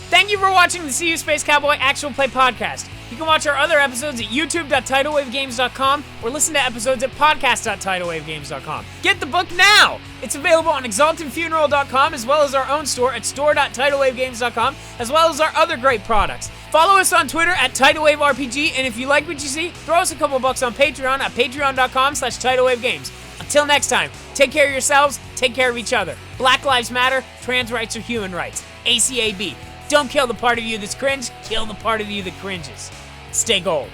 Thank you for watching the CU Space Cowboy Actual Play Podcast. You can watch our other episodes at youtube.tidalwavegames.com or listen to episodes at podcast.tidalwavegames.com. Get the book now! It's available on exaltedfuneral.com as well as our own store at store.tidalwavegames.com, as well as our other great products. Follow us on Twitter at TidalWaveRPG, and if you like what you see, throw us a couple bucks on Patreon at patreon.com/tidalwavegames. Until next time, take care of yourselves, take care of each other. Black Lives Matter, trans rights are human rights. ACAB. Don't kill the part of you that's cringe, kill the part of you that cringes. Stay gold.